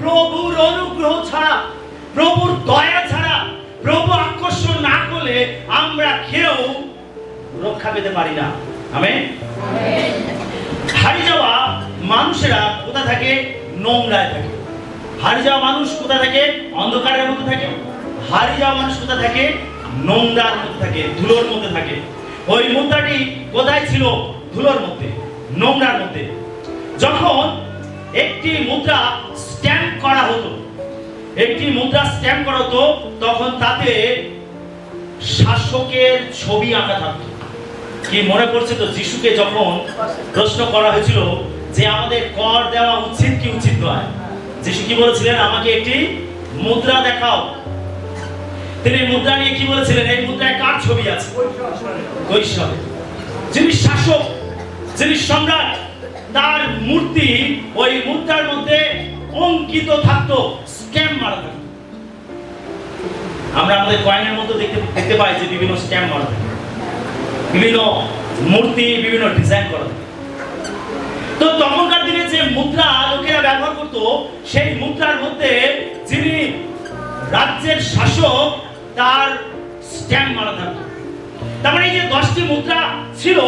Speaker 1: প্রভুর অনুগ্রহ ছাড়া, প্রভুর দয়া ছাড়া, প্রভু আকর্ষণ না করলে আমরা কেউ রক্ষা পেতে পারি না। আমেন। হারিয়ে যাওয়া মানুষেরা কোথা থাকে? নোংরায় থাকে। হারিয়ে যাওয়া মানুষ কোথা থাকে? অন্ধকারের মধ্যে থাকে। হারিয়ে যাওয়া মানুষ কোথা থাকে? নোংরার মধ্যে থাকে, ধুলোর মধ্যে থাকে। ওই মুদ্রাটি কোথায় ছিল? ধুলোর মধ্যে, নোংরার মধ্যে। যখন একটি মুদ্রা স্ট্যাম্প করা হতো, তখন তাতে শাসকের ছবি আঁকা থাকতো। কি মনে পড়ছে তো, যিশুকে যখন প্রশ্ন করা হয়েছিল যে আমাদের কর দেওয়া উচিত কি উচিত নয়, যিশু কি বলেছিলেন? আমাকে একটি মুদ্রা দেখাও। তিনি মুদ্রা নিয়ে কি বলেছিলেন? এই মুদ্রায় কার ছবি আছে? কৈশোরের। যিনি শাসক, যিনি সম্রাট, তার মূর্তি ওই মুদ্রার মধ্যে অঙ্কিত থাকতো, স্ট্যাম্প মারা থাকতো। আমরা আমাদের কয়েনের মধ্যে দেখতে পাই যে বিভিন্ন স্ট্যাম্প মারা থাকে, বিভিন্ন মূর্তি, বিভিন্ন ডিজাইন করা থাকে। তো তখনকার দিনে যে মুদ্রা লোকেরা ব্যবহার করত, সেই মুদ্রার মধ্যে যিনি রাজ্যের শাসক তার স্ট্যাম্প মারা থাকতো। তার মানে এই যে 10টি মুদ্রা ছিল,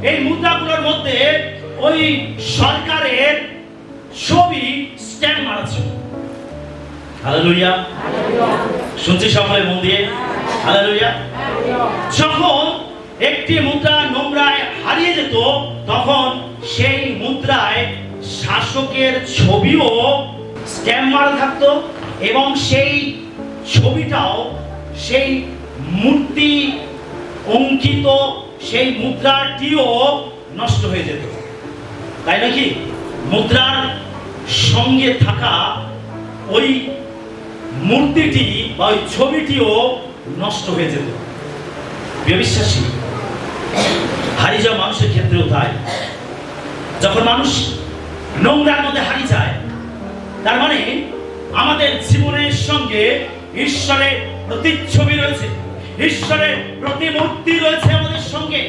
Speaker 1: এই মুদ্রাগুলোর মধ্যে ওই সরকারের ছবি স্ট্যাম্প মারা ছিল। হালেলুয়া, শুনছি সকলে মন দিয়ে? হালেলুয়া। যখন একটি মুদ্রা নোংরায় হারিয়ে যেত, তখন সেই মুদ্রায় শাসকের ছবিও স্ট্যাম্প মারা থাকতো, এবং সেই ছবিটাও, সেই মূর্তি অঙ্কিত সেই মুদ্রাটিও নষ্ট হয়ে যেত। তাই নাকি? মুদ্রার সঙ্গে থাকা ওই মূর্তিটি বা ওই ছবিটিও নষ্ট হয়ে যেত। বিশ্বাসী হারিয়ে যাওয়া মানুষের ক্ষেত্রেও তাই। যখন মানুষ নোংরার মধ্যে হারিয়ে যায়, তার মানে আমাদের জীবনের সঙ্গে ঈশ্বরের প্রতিচ্ছবি রয়েছে, ঈশ্বরের প্রতিমূর্তি রয়েছে আমাদের সঙ্গে।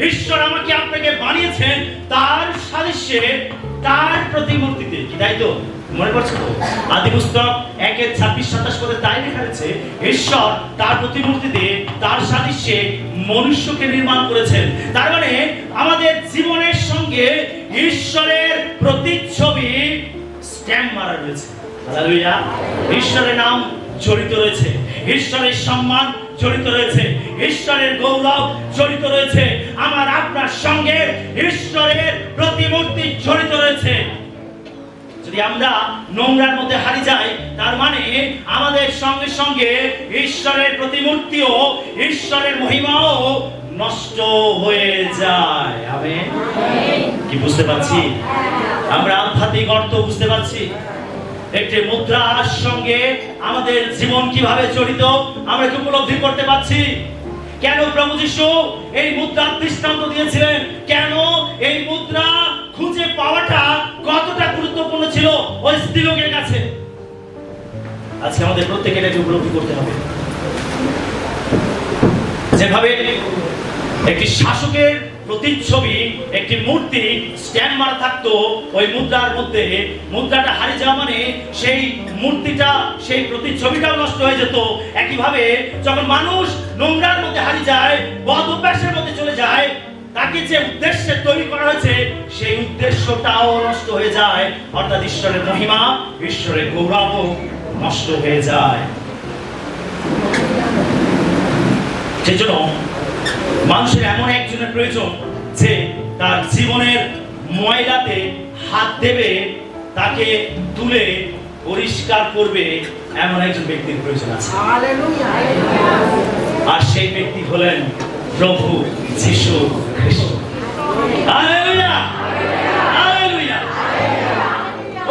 Speaker 1: ঈশ্বর আমাকে আপনাকে বানিয়েছেন তার সাদৃশ্যে, তার প্রতিমূর্তিতে। কি তাই তো? মনে পড়ছে তো? আদি পুস্তক 1:26-27 পদে তাই লেখা রয়েছে, ঈশ্বর তার প্রতিমূর্তিতে, তার সাদৃশ্যে মনুষ্যকে নির্মাণ করেছেন। তার মানে আমাদের জীবনের সঙ্গে ঈশ্বরের প্রতিচ্ছবি স্ট্যাম্প মারা রয়েছে। হালেলুয়া। ঈশ্বরের নাম জড়িত রয়েছে, ঈশ্বরের সম্মান জড়িত রয়েছে, ঈশ্বরের গৌরব জড়িত রয়েছে, আমার আপনার সঙ্গে ঈশ্বরের প্রতিমূর্তি জড়িত রয়েছে। যদি আমরা নোংরার মধ্যে হারিয়ে যাই, তার মানে আমাদের সঙ্গে সঙ্গে ঈশ্বরের প্রতিমূর্তিও, ঈশ্বরের মহিমাও নষ্ট হয়ে যায়। আমেন। কি বুঝতে পারছি? আমরা আধ্যাত্মিক অর্থ বুঝতে পারছি। একটি মুদ্রার সঙ্গে আমাদের জীবন কিভাবে জড়িত আমরা কি উপলব্ধি করতে পারছি? কেন প্রভু যীশু এই মুদ্রার দৃষ্টান্ত দিয়েছিলেন? কেন এই মুদ্রা খুঁজে পাওয়াটা কতটা গুরুত্বপূর্ণ ছিল ওই স্ত্রীলোকের কাছে? আজকে আমাদের প্রত্যেকের এটাকে উপলব্ধি করতে হবে। যেভাবে একটি শাসকের প্রতিচ্ছবি, একটি মূর্তি স্ট্যাম্প মারা থাকতো ওই মুদ্রার মধ্যে, মুদ্রাটা হারিয়ে যাওয়া মানে সেই মূর্তিটা, সেই প্রতিচ্ছবিটাও নষ্ট হয়ে যেত। একইভাবে যখন মানুষ নোংরার মধ্যে হারিয়ে যায়, বদ অভ্যাসের মধ্যে চলে যায়, তাকে যে উদ্দেশ্যে তৈরি করা হয়েছে সেই উদ্দেশ্যটাও নষ্ট হয়ে যায়, অর্থাৎ ঈশ্বরের মহিমা, ঈশ্বরের গৌরব নষ্ট হয়ে যায়। সেজন্য মানুষের এমন একজনের প্রয়োজন যে তার জীবনের ময়লাতে হাত দেবে, তাকে তুলে পরিষ্কার করবে, এমন একজন ব্যক্তির প্রয়োজন আছে। আর সেই ব্যক্তি হলেন প্রভু যীশু খ্রিস্ট। Hallelujah, hallelujah.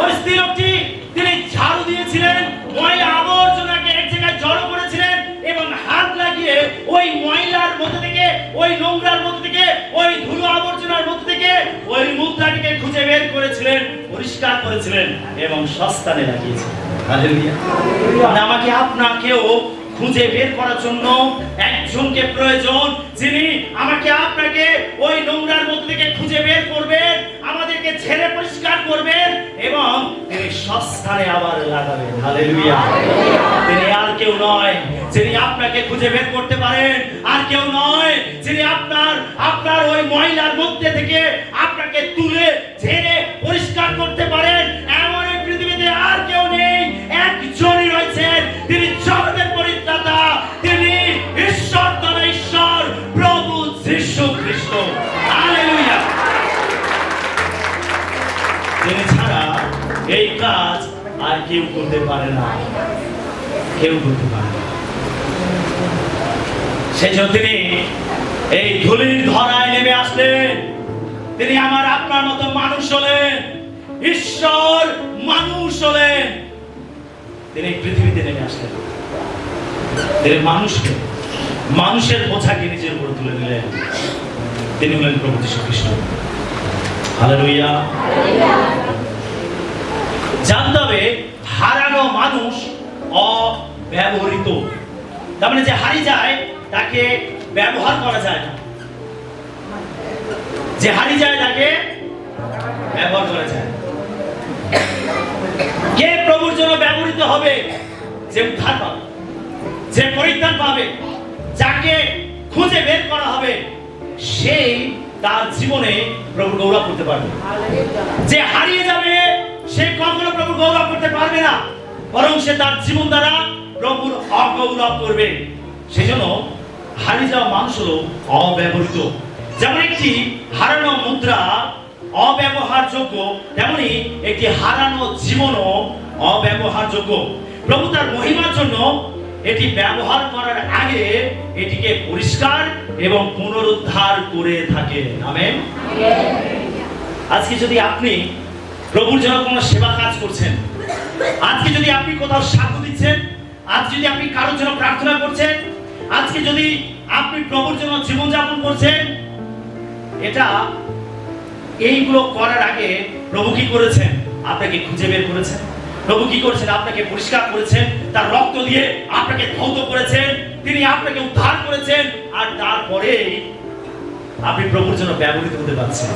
Speaker 1: ওই স্ত্রী লোকটি, তিনি ঝাড়ু দিয়েছিলেন, ময়লা আবর্জনাকে এক জায়গায় জড়ো করেছিলেন এবং হাত লাগিয়ে ওই ময়লার মধ্যে থেকে, ওই নোংরার মধ্যে থেকে, ওই ধুলো আবর্জনার মধ্যে থেকে ওই মুদ্রাটিকে খুঁজে বের করেছিলেন, পরিষ্কার করেছিলেন এবং সস্তানে লাগিয়েছিলেন। হালেলুয়া। মানে আমাকে আপনাকেও খুঁজে বের করার জন্য একজনকে প্রয়োজন, যিনি আমাকে আপনাকে ওই নোংরার মধ্যে থেকে খুঁজে বের করবেন, আমাদেরকে ঝেড়ে পরিষ্কার করবেন এবং তিনি সস্তানে আবার লাগাবেন। হালেলুয়া। তিনি আর কেউ নয় যিনি আপনাকে খুঁজে বের করতে পারেন, আর কেউ নয় যিনি আপনার ওই ময়লার মধ্যে থেকে আপনাকে তুলে ঝেড়ে পরিষ্কার করতে পারেন। এমন এই পৃথিবীতে আর কেউ নেই, একজনই রয়েছেন, তিনি জগতের পরিত্রাতা, তিনি ঈশ্বর তথা ঈশ্বর, প্রভু যীশু খ্রিস্ট। হালেলুয়া। তিনি ছাড়া এই কাজ আর কেউ করতে পারে না, কেউ করতে পারে না। সেজন্য তিনি এই ধুলির ধরায় নেমে আসলেন। তিনি আমার আপনার মতো মানুষ হলেন, ঈশ্বর মানুষ হলেন। তিনি পৃথিবীতে নেমে আসলেন, তিনি মানুষকে, মানুষের বোঝাকে নিজের উপর তুলে নিলেন। তিনি হলেন প্রভু যীশু খ্রিস্ট। হালেলুয়া। জানতে হবে, হারানো মানুষ অব্যবহৃত। তার মানে যে হারিয়ে যায় তাকে ব্যবহার করা যায় না, যে হারিয়ে যায় তাকে ব্যবহার করা যায়। কে প্রভুর জন্য ব্যবহৃত হবে? যে উদ্ধার পাবে, যে পরিত্রাণ পাবে, যাকে খুঁজে বের করা হবে, সেই তার জীবনে প্রভুর গৌরব করতে পারবে। যে হারিয়ে যাবে সে কখনো প্রভুর গৌরব করতে পারবে না, বরং সে তার জীবন দ্বারা প্রভুর অগৌরব করবে। সেজন্য হারিয়ে যাওয়া মানুষ হলো অব্যবহৃত। যেমন একটি হারানো মুদ্রা অব্যবহারযোগ্য, তেমনি একটি হারানো জীবনও অব্যবহারযোগ্য। প্রভু তার মহিমার জন্য এটি ব্যবহার করার আগে এটিকে পরিষ্কার এবং পুনরুদ্ধার করে থাকেন। আমেন। আজকে যদি আপনি প্রভুর জন্য কোনো সেবা কাজ করছেন, আজকে যদি আপনি কোথাও সাক্ষ্য দিচ্ছেন, আজকে যদি আপনি কারোর জন্য প্রার্থনা করছেন, আজকে যদি আপনি প্রভুর জন্য জীবনযাপন করছেন, এটা এইগুলো করার আগে প্রভু কি করেছেন? আপনাকে খুঁজে বের করেছেন। প্রভু কি করেছেন? আপনাকে পরিষ্কার করেছেন, তার রক্ত দিয়ে আপনাকে ধৌত করেছেন, তিনি আপনাকে উদ্ধার করেছেন, আর তারপরে আপনি প্রভুর জন্য ব্যবহৃত হতে পারছেন।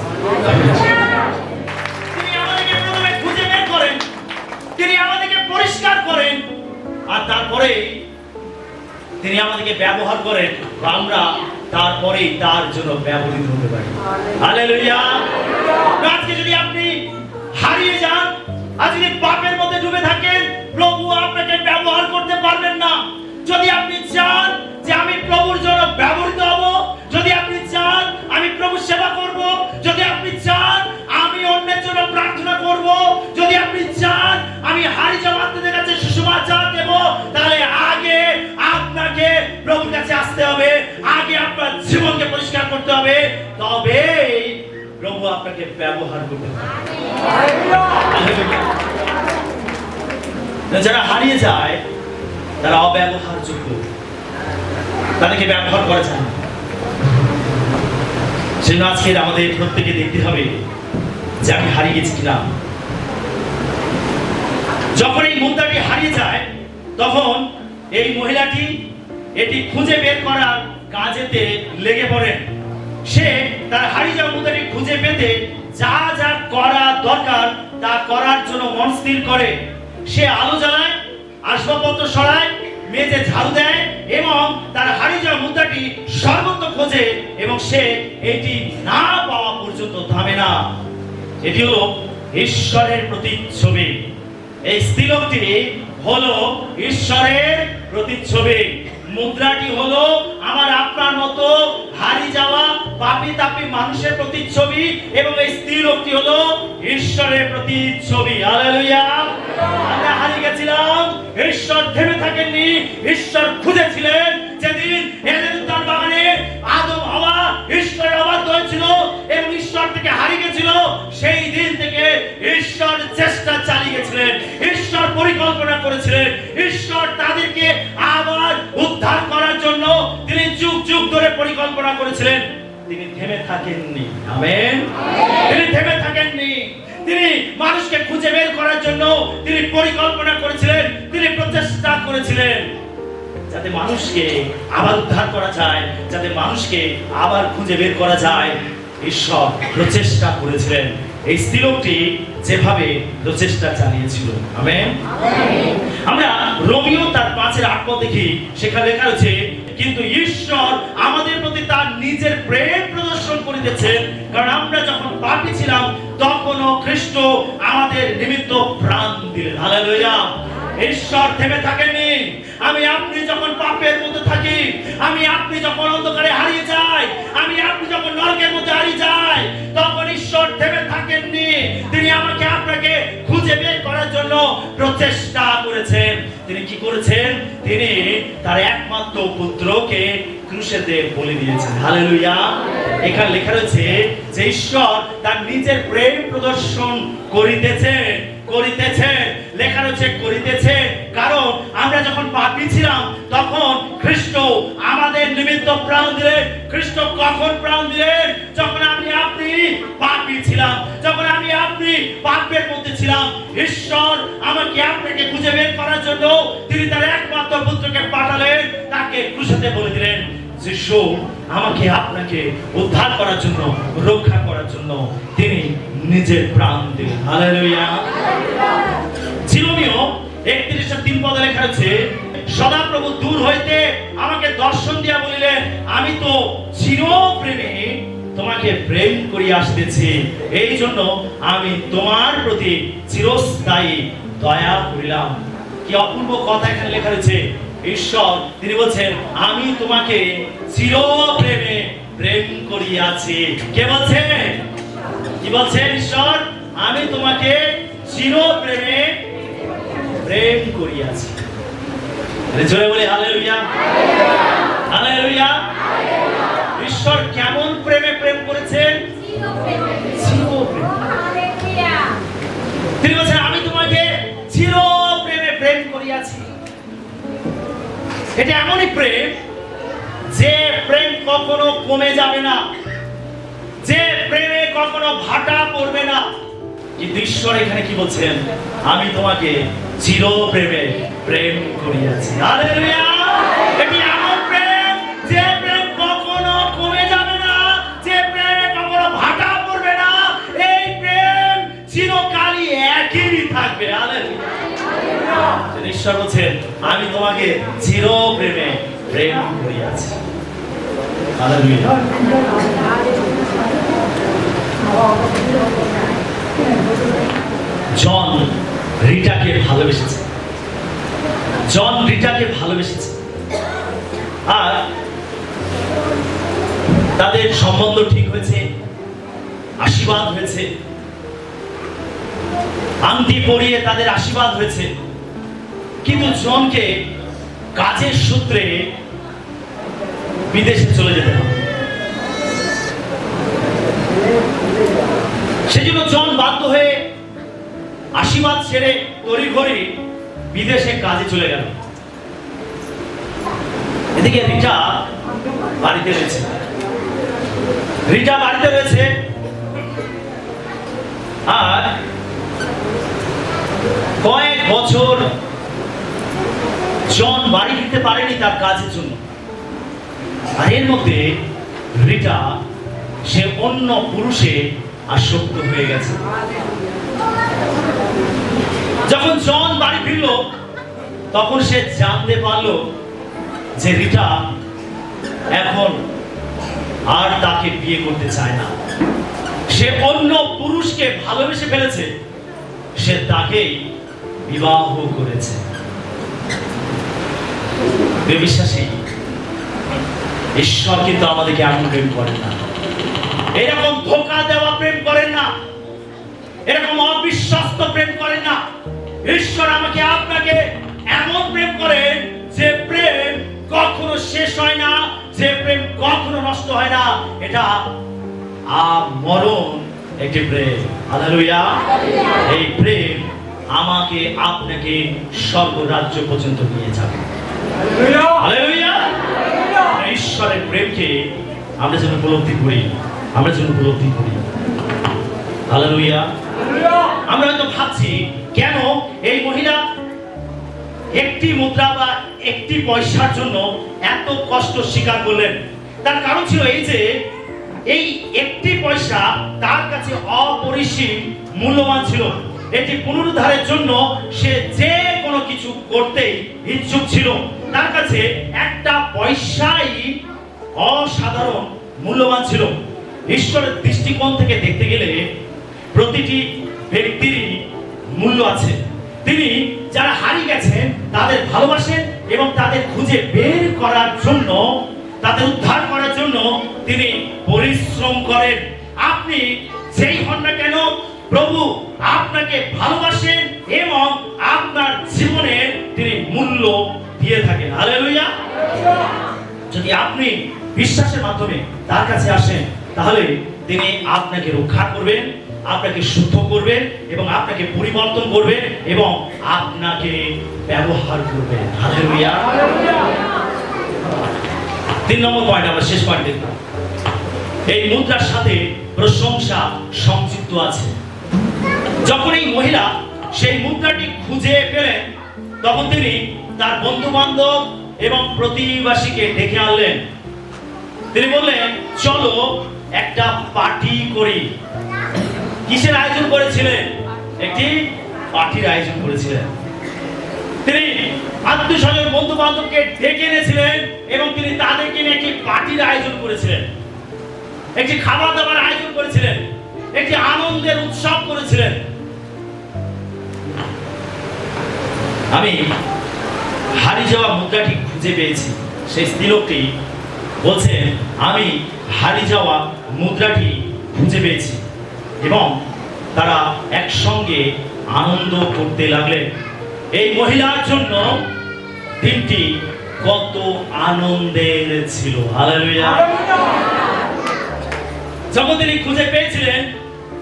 Speaker 1: তিনি আমাদেরকে প্রথমে খুঁজে বের করেন, তিনি আমাদেরকে পরিষ্কার করেন, আর তারপরে তিনি আমাদেরকে ব্যবহার করেন, আমরা তারপরেই তার জন্য ব্যবহৃত হতে পারি। হালেলুয়া। আজকে যদি আপনি হারিয়ে যান, আর যদি পাপের মধ্যে ডুবে থাকেন, প্রভু আপনাকে ব্যবহার করতে পারবেন না। যদি আপনি চান যে আমি প্রভুর জন্য ব্যবহৃত হব, যদি আপনি চান আমি প্রভুর সেবা করব, যদি আপনি চান আমি অন্যের জন্য প্রার্থনা করব, যদি আপনি চান আমি হারিয়ে যাওয়া আত্মাদের কাছে সুসমাচার দেব, তাহলে আগে আপনাকে প্রভুর কাছে আসতে হবে, আগে আপনার জীবনকে পরিষ্কার করতে হবে, তবেই প্রভু আপনাকে ব্যবহার করতে পারবে। যারা হারিয়ে যায় তারা অব্যবহারযোগ্য, তাদেরকে ব্যবহার করা যায় না। সেজন্য আজকে আমাদের প্রত্যেকে দেখতে হবে যে আমি হারিয়ে গেছি কিনা। যখন এই মুদ্রাটি হারিয়ে যায় তখন এই মহিলাটি এটি খুঁজে বের করার কাজেতে লেগে পড়েন। সে তার হারিয়ে যাওয়া মুদ্রাটি খুঁজে পেতে যা যা করা দরকার তা করার জন্য মন স্থির করে। সে আলো জ্বালায়, আসবাবপত্র সরায়, মেঝে ঝাড়ু দেয় এবং তার হারিয়ে যাওয়া মুদ্রাটি সর্বত্র খোঁজে এবং সে এটি না পাওয়া পর্যন্ত থামে না। এটি হলো ঈশ্বরের প্রতিচ্ছবি। এই স্ত্রীলোকটি হলো ঈশ্বরের প্রতিচ্ছবি। মুদ্রাটি হলো আমার আপনার মতো হারিয়ে যাওয়া পাপী তাপী মানুষের প্রতিচ্ছবি এবং এই স্ত্রীলোকটি হলো ঈশ্বরের প্রতিচ্ছবি। হালেলুয়া। আমরা হারিয়ে গেছিলাম, ঈশ্বর থেমে থাকেননি, ঈশ্বর খুঁজেছিলেন। যেদিন এডেন বাগানে আদম হাওয়া ঈশ্বরের অবাধ্য হয়েছিল এবং ঈশ্বর থেকে হারিয়ে গেছিল, সেই দিন থেকে ঈশ্বর চেষ্টা চালিয়ে গেছিলেন, ঈশ্বর পরিকল্পনা করেছিলেন, ঈশ্বর তাদেরকে আবার উদ্ধার করার জন্য তিনি যুগ যুগ ধরে পরিকল্পনা করেছিলেন। তিনি থেমে থাকেননি। আমেন। তিনি থেমে থাকেননি। তিনি মানুষকে খুঁজে বের করার জন্য তিনি পরিকল্পনা করেছিলেন, তিনি প্রচেষ্টা করেছিলেন যাতে মানুষকে আবার উদ্ধার করা যায়, যাতে মানুষকে আবার খুঁজে বের করা যায়। ঈশ্বর প্রচেষ্টা করেছিলেন। এই স্ত্রীলোকটি যেভাবে প্রচেষ্টা চালিয়েছিল। আমেন। আমরা রোমিও তার 5:8 দেখি, সেখানে লেখা আছে, কিন্তু ঈশ্বর আমাদের প্রতি তার নিজের প্রেম প্রদর্শন করিতেছেন, কারণ আমরা যখন পাপী ছিলাম তখনও খ্রিস্ট আমাদের নিমিত্ত প্রাণ দিলেন। হালেলুয়া। ঈশ্বর থেমে থাকেননি। আমি আপনি যখন পাপের মধ্যে থাকি, আমি আপনি যখন অন্ধকারে হারিয়ে যাই, আমি আপনি যখন নরকের মধ্যে হারিয়ে যাই, তখন ঈশ্বর থেমে থাকেননি। তিনি আমাকে আপনাকে খুঁজে বের করার জন্য প্রচেষ্টা করেছেন। তিনি কি করেছেন? তিনি তার একমাত্র পুত্রকে ক্রুশেতে বলি দিয়েছেন। হালেলুয়া। এখানে লেখা রয়েছে যে ঈশ্বর তার নিজের প্রেম প্রদর্শন করিতেছেন। লেখা রয়েছে করিতেছে, কারণ আমরা যখন পাপী ছিলাম তখন খ্রিস্ট আমাদের নিমিত্ত প্রাণ দিলেন। খ্রিস্ট কখন প্রাণ দিলেন? যখন আমি আপনি পাপী ছিলাম, যখন আমি আপনি পাপের মধ্যে ছিলাম। ঈশ্বর আমাকে আপনাকে খুঁজে বের করার জন্য তিনি তার একমাত্র পুত্রকে পাঠালেন, তাকে ক্রুশেতে বলে দিলেন। যিশু আমাকে আপনাকে উদ্ধার করার জন্য, রক্ষা করার জন্য তিনি নিজের প্রাণ দিলেন। হালেলুয়া। জিরোমীয় 31:3 লেখা আছে, সদাপ্রভু দূর হইতে আমাকে দর্শন দিয়া বলিলেন, আমি তো চিরপ্রেমে তোমাকে প্রেম করিয়া আসতেছি, এই জন্য আমি তোমার প্রতি চিরস্থায়ী দয়া করিলাম। কি অপূর্ব কথা এখানে লেখা রয়েছে। ঈশ্বর তিনি বলছেন, আমি তোমাকে চিরপ্রেমে প্রেম করিয়াছি। কে বলছেন? কি বলছেন ঈশ্বর? আমি তোমাকে চিরপ্রেমে প্রেম করিয়াছি। জোরে বলি হালেলুয়া। হালেলুয়া। ঈশ্বর কেমন প্রেমে প্রেম করেছেন? চিরপ্রেমে। তিনি বলছেন, আমি তোমাকে চিরপ্রেমে প্রেম করিয়াছি। এটা এমনই প্রেম যে প্রেম কখনো কমে যাবে না, যে প্রেমে কখনো ভাটা পড়বে না। কিন্তু ঈশ্বর এখানে কি বলছেন? আমি তোমাকে চিরপ্রেমে প্রেম করিয়াছি। হালেলুয়া। এটি এমন প্রেম যে প্রেম কখনো কমে যাবে না, যে প্রেমে কখনো ভাটা পড়বে না। এই প্রেম চিরকালই একই থাকবে। হালেলুয়া। ঈশ্বর বলছেন, আমি তোমাকে চিরপ্রেমে প্রেম করিয়াছি। হালেলুয়া। জন রিটাকে ভালোবেসেছে। জন রিটাকে ভালোবেসেছে আর তাদের সম্বন্ধ ঠিক হয়েছে, আশীর্বাদ হয়েছে, আংটি পরিয়ে তাদের আশীর্বাদ হয়েছে। কিন্তু জনকে কাজের সূত্রে বিদেশে চলে যেতে হবে। সেজন্য জন বাধ্য হয়ে আশীর্বাদ ছেড়ে তড়িঘড়ি বিদেশে কাজে চলে গেল। এদিকে রিটা বাড়িতে রয়েছে। আর কয়েক বছর জন বাড়ি ফিরতে পারেনি তার কাজের জন্য। আর এর মধ্যে রিটা সে অন্য পুরুষে আসক্ত হয়ে গেছে। যখন জন বাড়ি ফিরল তখন সে জানতে পারলো যে রিটা এখন আর তাকে বিয়ে করতে চায় না। সে অন্য পুরুষকে ভালোবেসে ফেলেছে, সে তাকেই বিবাহ করেছে। বিশ্বাসী, ঈশ্বর কিন্তু আমাদেরকে এমন প্রেম করেন না, এরকম ধোঁকা দেওয়া প্রেম করেন না, এরকম অবিশ্বস্ত প্রেম করেন না। ঈশ্বর আমাকে আপনাকে এমন প্রেম করেন যে প্রেম কখনো শেষ হয় না, যে প্রেম কখনো নষ্ট হয় না। এটা মরণ একটি প্রেম। হালেলুয়া। এই প্রেম আমাকে আপনাকে স্বর্গরাজ্য পর্যন্ত নিয়ে যাবে। হালেলুয়া। ঈশ্বরের প্রেমকে আমরা যেন উপলব্ধি করি, আমরা যেন উপলব্ধি করি। হালেলুয়া। আমরা হয়তো ভাবছি কেন এই মহিলা একটি মুদ্রা বা একটি পয়সার জন্য এত কষ্ট স্বীকার করলেন। তার কারণ ছিল এই যে এই একটি পয়সা তার কাছে অপরিসীম মূল্যবান ছিল। এটি পুনরুদ্ধারের জন্য সে যে কোনো কিছু করতে ইচ্ছুক ছিল। তার কাছে একটা পয়সাই অসাধারণ মূল্যবান ছিল। ঈশ্বরের দৃষ্টিকোণ থেকে দেখতে গেলে প্রতিটি ব্যক্তিরই মূল্য আছে। তিনি যারা হারিয়ে গেছেন তাদের ভালোবাসেন এবং তাদের খুঁজে বের করার জন্য, তাদের উদ্ধার করার জন্য তিনি পরিশ্রম করেন। আপনি যেই হন না কেন, প্রভু আপনাকে ভালোবাসেন এবং আপনার জীবনে তিনি মূল্য দিয়ে থাকেন। হালেলুয়া। যদি আপনি বিশ্বাসের মাধ্যমে তার কাছে আসেন তাহলে তিনি আপনাকে রক্ষা করবেন, আপনাকে শুদ্ধ করবেন এবং আপনাকে পরিবর্তন করবেন এবং আপনাকে ব্যবহার করবেন। হালেলুয়া। 3 নম্বর পয়েন্ট, আমরা শেষ পয়েন্ট দেখব। এই মুদ্রার সাথে প্রশংসা সংযুক্ত আছে। যখন এই মহিলা সেই মুদ্রাটি খুঁজে পেলেন তখন তিনি তার বন্ধু বান্ধব এবং প্রতিবাসীকে ডেকে আনলেন। তিনি বললেন, চলো একটা পার্টি করি। কিসের আয়োজন করেছিলেন? একটি পার্টির আয়োজন করেছিলেন। তিনি আত্মীয়স্বজন বন্ধু বান্ধবকে ডেকে এনেছিলেন এবং তিনি তাদেরকে নিয়ে একটি পার্টির আয়োজন করেছিলেন, একটি খাবার দাবার আয়োজন করেছিলেন, একটি আনন্দের উৎসব করেছিলেন। আমি হারিয়ে যাওয়া মুদ্রাটি খুঁজে পেয়েছি। সেই স্ত্রীলোকটি বলছেন, আমি হারিয়ে যাওয়া মুদ্রাটি খুঁজে পেয়েছি এবং তারা একসঙ্গে আনন্দ করতে লাগলেন। এই মহিলার জন্য দিনটি কত আনন্দের ছিল। হালেলুয়া। যখন তিনি খুঁজে পেয়েছিলেন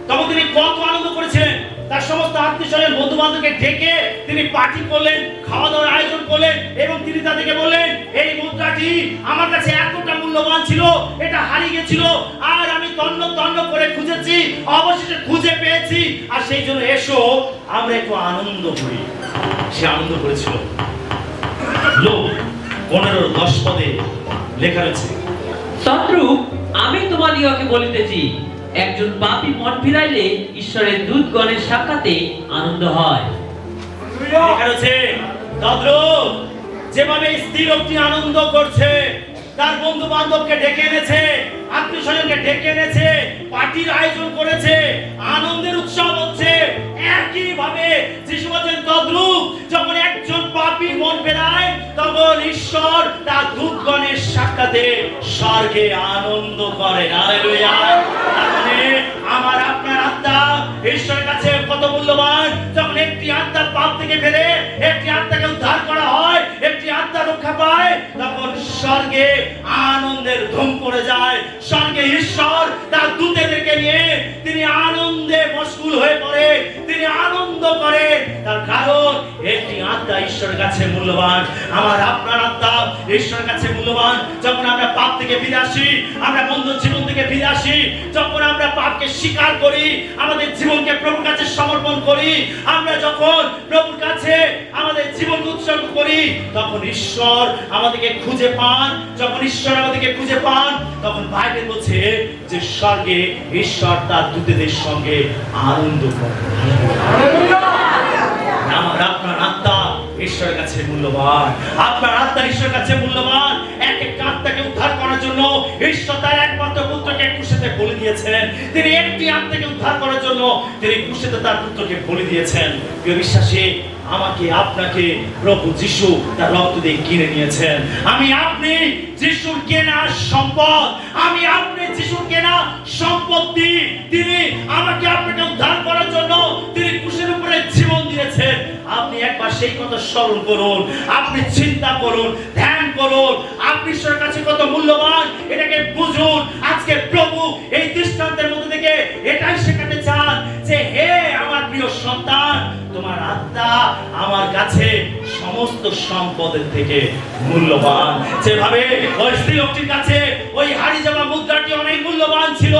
Speaker 1: তখন তিনি কত আনন্দ করেছিলেন। তার সমস্ত আত্মীয়স্বজন বন্ধু বান্ধবকে ডেকে তিনি পার্টি করলেন, খাওয়া দাওয়ার আয়োজন করলেন এবং তিনি তাদেরকে বললেন, এই মুদ্রাটি আমার কাছে এতটা মূল্যবান ছিল, এটা হারিয়ে গেছিল আর আমি তন্ন তন্ন করে খুঁজেছি, অবশেষে খুঁজে পেয়েছি, আর সেই জন্য এসো আমরা একটু আনন্দ করি। সে আনন্দ করেছিল। লোক 15:10 পদে লেখা রয়েছে,
Speaker 2: তদ্রূপ আমি তোমাদিগকে বলিতেছি, একজন পাপী মন ফিরাইলে ঈশ্বরের দূতগণের সাক্ষাতে আনন্দ হয়।
Speaker 1: লেখা রয়েছে, তদ্রূপ যেভাবে স্ত্রী লোকটি আনন্দ করছে, তার বন্ধু বান্ধবকে ডেকে এনেছে, আত্মীয় স্বজনকে ডেকে এনেছে, পার্টির আয়োজন করেছে, আনন্দের উৎসব হচ্ছে, একই ভাবে যিশু বলেন, তদ্রূপ যখন একজন পাপী মন ফেরায় তখন ঈশ্বর তার দূতগণের সাক্ষাতে স্বর্গে আনন্দ করেন। হালেলুয়া। মানে আমার আপনার আত্মা ঈশ্বরের কাছে কত মূল্যবান। যখন একটি আত্মা পাপ থেকে ফেরে, একটি আত্মাকে উদ্ধার করা হয়, একটি আত্মা রক্ষা পায়, তখন স্বর্গে আনন্দের ধুম পড়ে যায়। স্বর্গে ঈশ্বর তার দূতদেরকে নিয়ে তিনি আনন্দে মশগুল হয়ে পড়ে, তিনি আনন্দ করে। তার কারণ একটি আত্মা ঈশ্বরের কাছে মূল্যবান। আমার আপনার আত্মা ঈশ্বরের কাছে মূল্যবান। যখন আমরা পাপ থেকে ফিরে আসি, আমরা বন্ধ জীবন থেকে ফিরে আসি, যখন আমরা পাপকে স্বীকার করি, আমাদের জীবনকে প্রভুর কাছে সমর্পণ করি, আমরা যখন প্রভুর কাছে আমাদের জীবনকে উৎসর্গ করি, তখন ঈশ্বর আমাদেরকে খুঁজে পান। যখন ঈশ্বর আমাদেরকে খুঁজে পান, তখন বাইবেল বলছে যে স্বর্গে ঈশ্বর তার দূতদের সঙ্গে আনন্দ করে। আমার আপনার আত্মা ঈশ্বরের কাছে মূল্যবান, আপনার আত্মা ঈশ্বরের কাছে মূল্যবান। এক এক আত্মাকে উদ্ধার করার জন্য ঈশ্বর তার একমাত্র পুত্রকে ক্রুশে বলি দিয়েছেন। তিনি একটি আত্মাকে উদ্ধার করার জন্য তিনি ক্রুশে তার পুত্রকে বলি দিয়েছেন। প্রিয় বিশ্বাসী, আমাকে আপনাকে প্রভু যিশু তার রক্ত দিয়ে কিনে নিয়েছেন। আমি আপনি যিশুর কেনা সম্পদ, আমি আপনি যিশুর কেনা সম্পত্তি। তিনি আমাকে আপনাকে উদ্ধার করার জন্য তিনি ক্রুশের উপরে জীবন দিয়েছেন। আপনি একবার সেই কথা স্মরণ করুন, আপনি চিন্তা করুন, ধ্যান করুন, আপনি ঈশ্বরের কাছে কত মূল্যবান এটাকে বুঝুন। আজকে প্রভু এই দৃষ্টান্তের মধ্যে থেকে এটাই শেখাতে চান যে হে আমার প্রিয় সন্তান, তোমার আত্মা আমার কাছে সমস্ত সম্পদের থেকে মূল্যবান। যেভাবে ওই স্ত্রী লোকটির কাছে ওই হারিয়ে যাওয়া মুদ্রাটি অনেক মূল্যবান ছিল,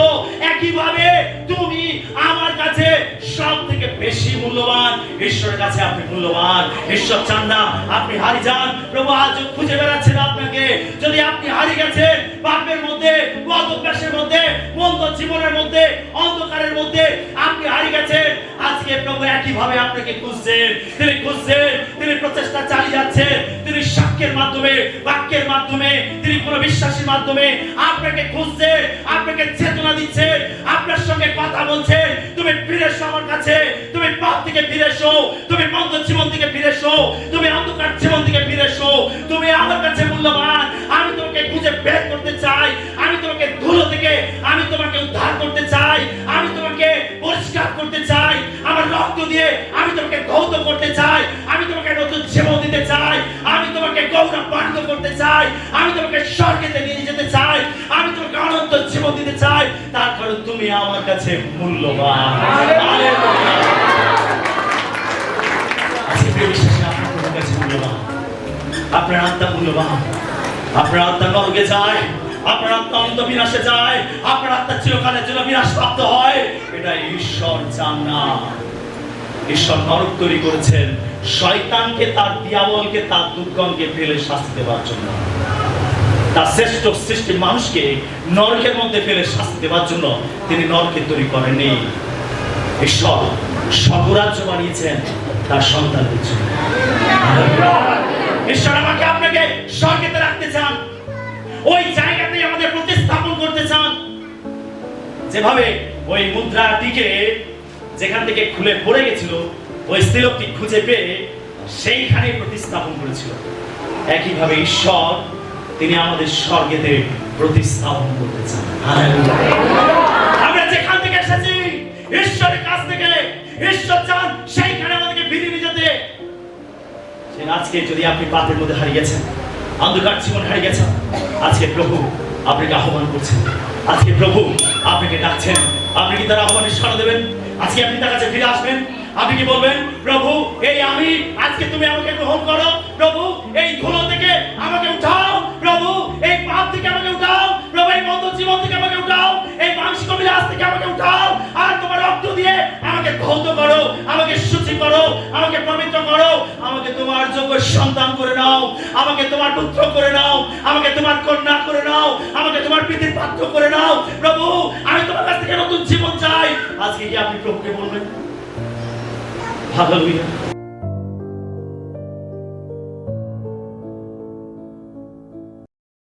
Speaker 1: একইভাবে তুমি আমার কাছে সব থেকে বেশি মূল্যবান। ঈশ্বরের কাছে আপনি মূল্যবান। ঈশ্বর চান না আপনি হারিয়ে যান। প্রভু আজ খুঁজে বেড়াচ্ছেন আপনাকে। যদি আপনি হারিয়ে গেছেন পাপের মধ্যে, বদ অভ্যাসের মধ্যে, মন্দ জীবনের মধ্যে, অন্ধকারের মধ্যে আপনি হারিয়ে গেছেন, আজকে প্রভু একইভাবে আপনাকে খুঁজছেন। তিনি খুঁজছেন, তিনি প্রচেষ্টা চালিয়ে যাচ্ছেন। তিনি সাক্ষ্যের মাধ্যমে, বাক্যের মাধ্যমে, তিনি কোন বিশ্বাসীর মাধ্যমে আপনাকে খুঁজছেন, আপনাকে চেতনা দিচ্ছেন, আপনার সঙ্গে কথা বলছেন। তুমি ফিরে এসো আমার কাছে, তুমি পাপ থেকে ফিরে এসো, তুমি মন্দ জীবন থেকে ফিরে এসো, তুমি অন্ধকার জীবন থেকে ফিরে এসো। তুমি আমার কাছে মূল্যবান। আমি তোমাকে খুঁজে বের করতে চাই। আমি তোমাকে ধুলো থেকে আমি তোমাকে উদ্ধার করতে চাই। আমি তোমাকে পরিষ্কার করতে চাই। আমার রক্ত দিয়ে আমি তোমাকে ধৌত করতে চাই। আমি তোমাকে নতুন জীবন দিতে চাই। আমি তোমাকে গৌরবান্বিত করতে চাই। আমি তোমাকে স্বর্গেতে নিয়ে যেতে চাই। আমি তোমাকে অনন্ত জীবন দিতে চাই। তার কারণ তুমি আমার কাছে মূল্যবান। হালেলুয়া। আজকে বিশ্বাসী আপনার কাছে মূল্যবান। আপনার আত্মা মূল্যবান। আপনার আত্মা নরকে যায়, আপনার আত্মা অনন্ত বিনাশে যায়, আপনার আত্মা চিরকালের জন্য বিনাশ প্রাপ্ত হয়, এটা ঈশ্বর চান না। ঈশ্বর নরক তৈরি করেছেন শয়তানকে, তার দিয়াবলকে, তার দুর্গণকে ফেলে শাস্তি দেওয়ার জন্য। তার শ্রেষ্ঠ সৃষ্টি মানুষকে নরকের মধ্যে ফেলে শাস্তি দেওয়ার জন্য তিনি নরকে তৈরি করেননি। ঈশ্বর স্বর্গরাজ্য বানিয়েছেন তার সন্তানদের জন্য। ঈশ্বর আমাকে আপনাকে স্বর্গেতে রাখতে চান, ওই জায়গাতে আমাদের প্রতিস্থাপন করতে চান। যেভাবে ওই মুদ্রাটিকে যেখান থেকে খুলে পড়ে গেছিল ওই স্ত্রীলোকটি খুঁজে পেয়ে সেইখানে প্রতিস্থাপন করেছিল, একইভাবে ঈশ্বর তিনি আমাদের স্বর্গেতে প্রতিস্থাপন করতে চান। আমরা যেখান থেকে এসেছি ঈশ্বরের কাছ থেকে, ঈশ্বর চান সেইখানে আমাদেরকে ফিরে নিয়ে যেতে। আজকে যদি আপনি পাপের মধ্যে হারিয়ে গেছেন, অন্ধকার জীবন হারিয়ে গেছেন, আজকে প্রভু আপনাকে আহ্বান করছেন। আজকে প্রভু আপনাকে ডাকছেন। আপনি কি তার আহ্বানে সাড়া দেবেন? আজকে আপনি তার কাছে ফিরে আসবেন। আপনি কি বলবেন, প্রভু এই আমি, আজকে তুমি আমাকে গ্রহণ করো। প্রভু এই ধুলো থেকে আমাকে উঠাও। প্রভু এই পাপ থেকে আমাকে উঠাও। প্রভু এই মন্দ জীবন থেকে আমাকে উঠাও। এই মানসিক অভিলাষ থেকে আমাকে উঠাও। আর তোমার রক্ত দিয়ে আমাকে ধৌত করো, আমাকে শুচি করো, আমাকে পবিত্র করো, আমাকে তোমার যোগ্য সন্তান করে নাও, আমাকে তোমার পুত্র করে নাও, আমাকে তোমার কন্যা করে নাও, আমাকে তোমার প্রীতির পাত্র করে নাও। প্রভু আমি তোমার কাছ থেকে নতুন জীবন চাই। আজকে কি আপনি প্রভুকে বলবেন? হালেলুয়া।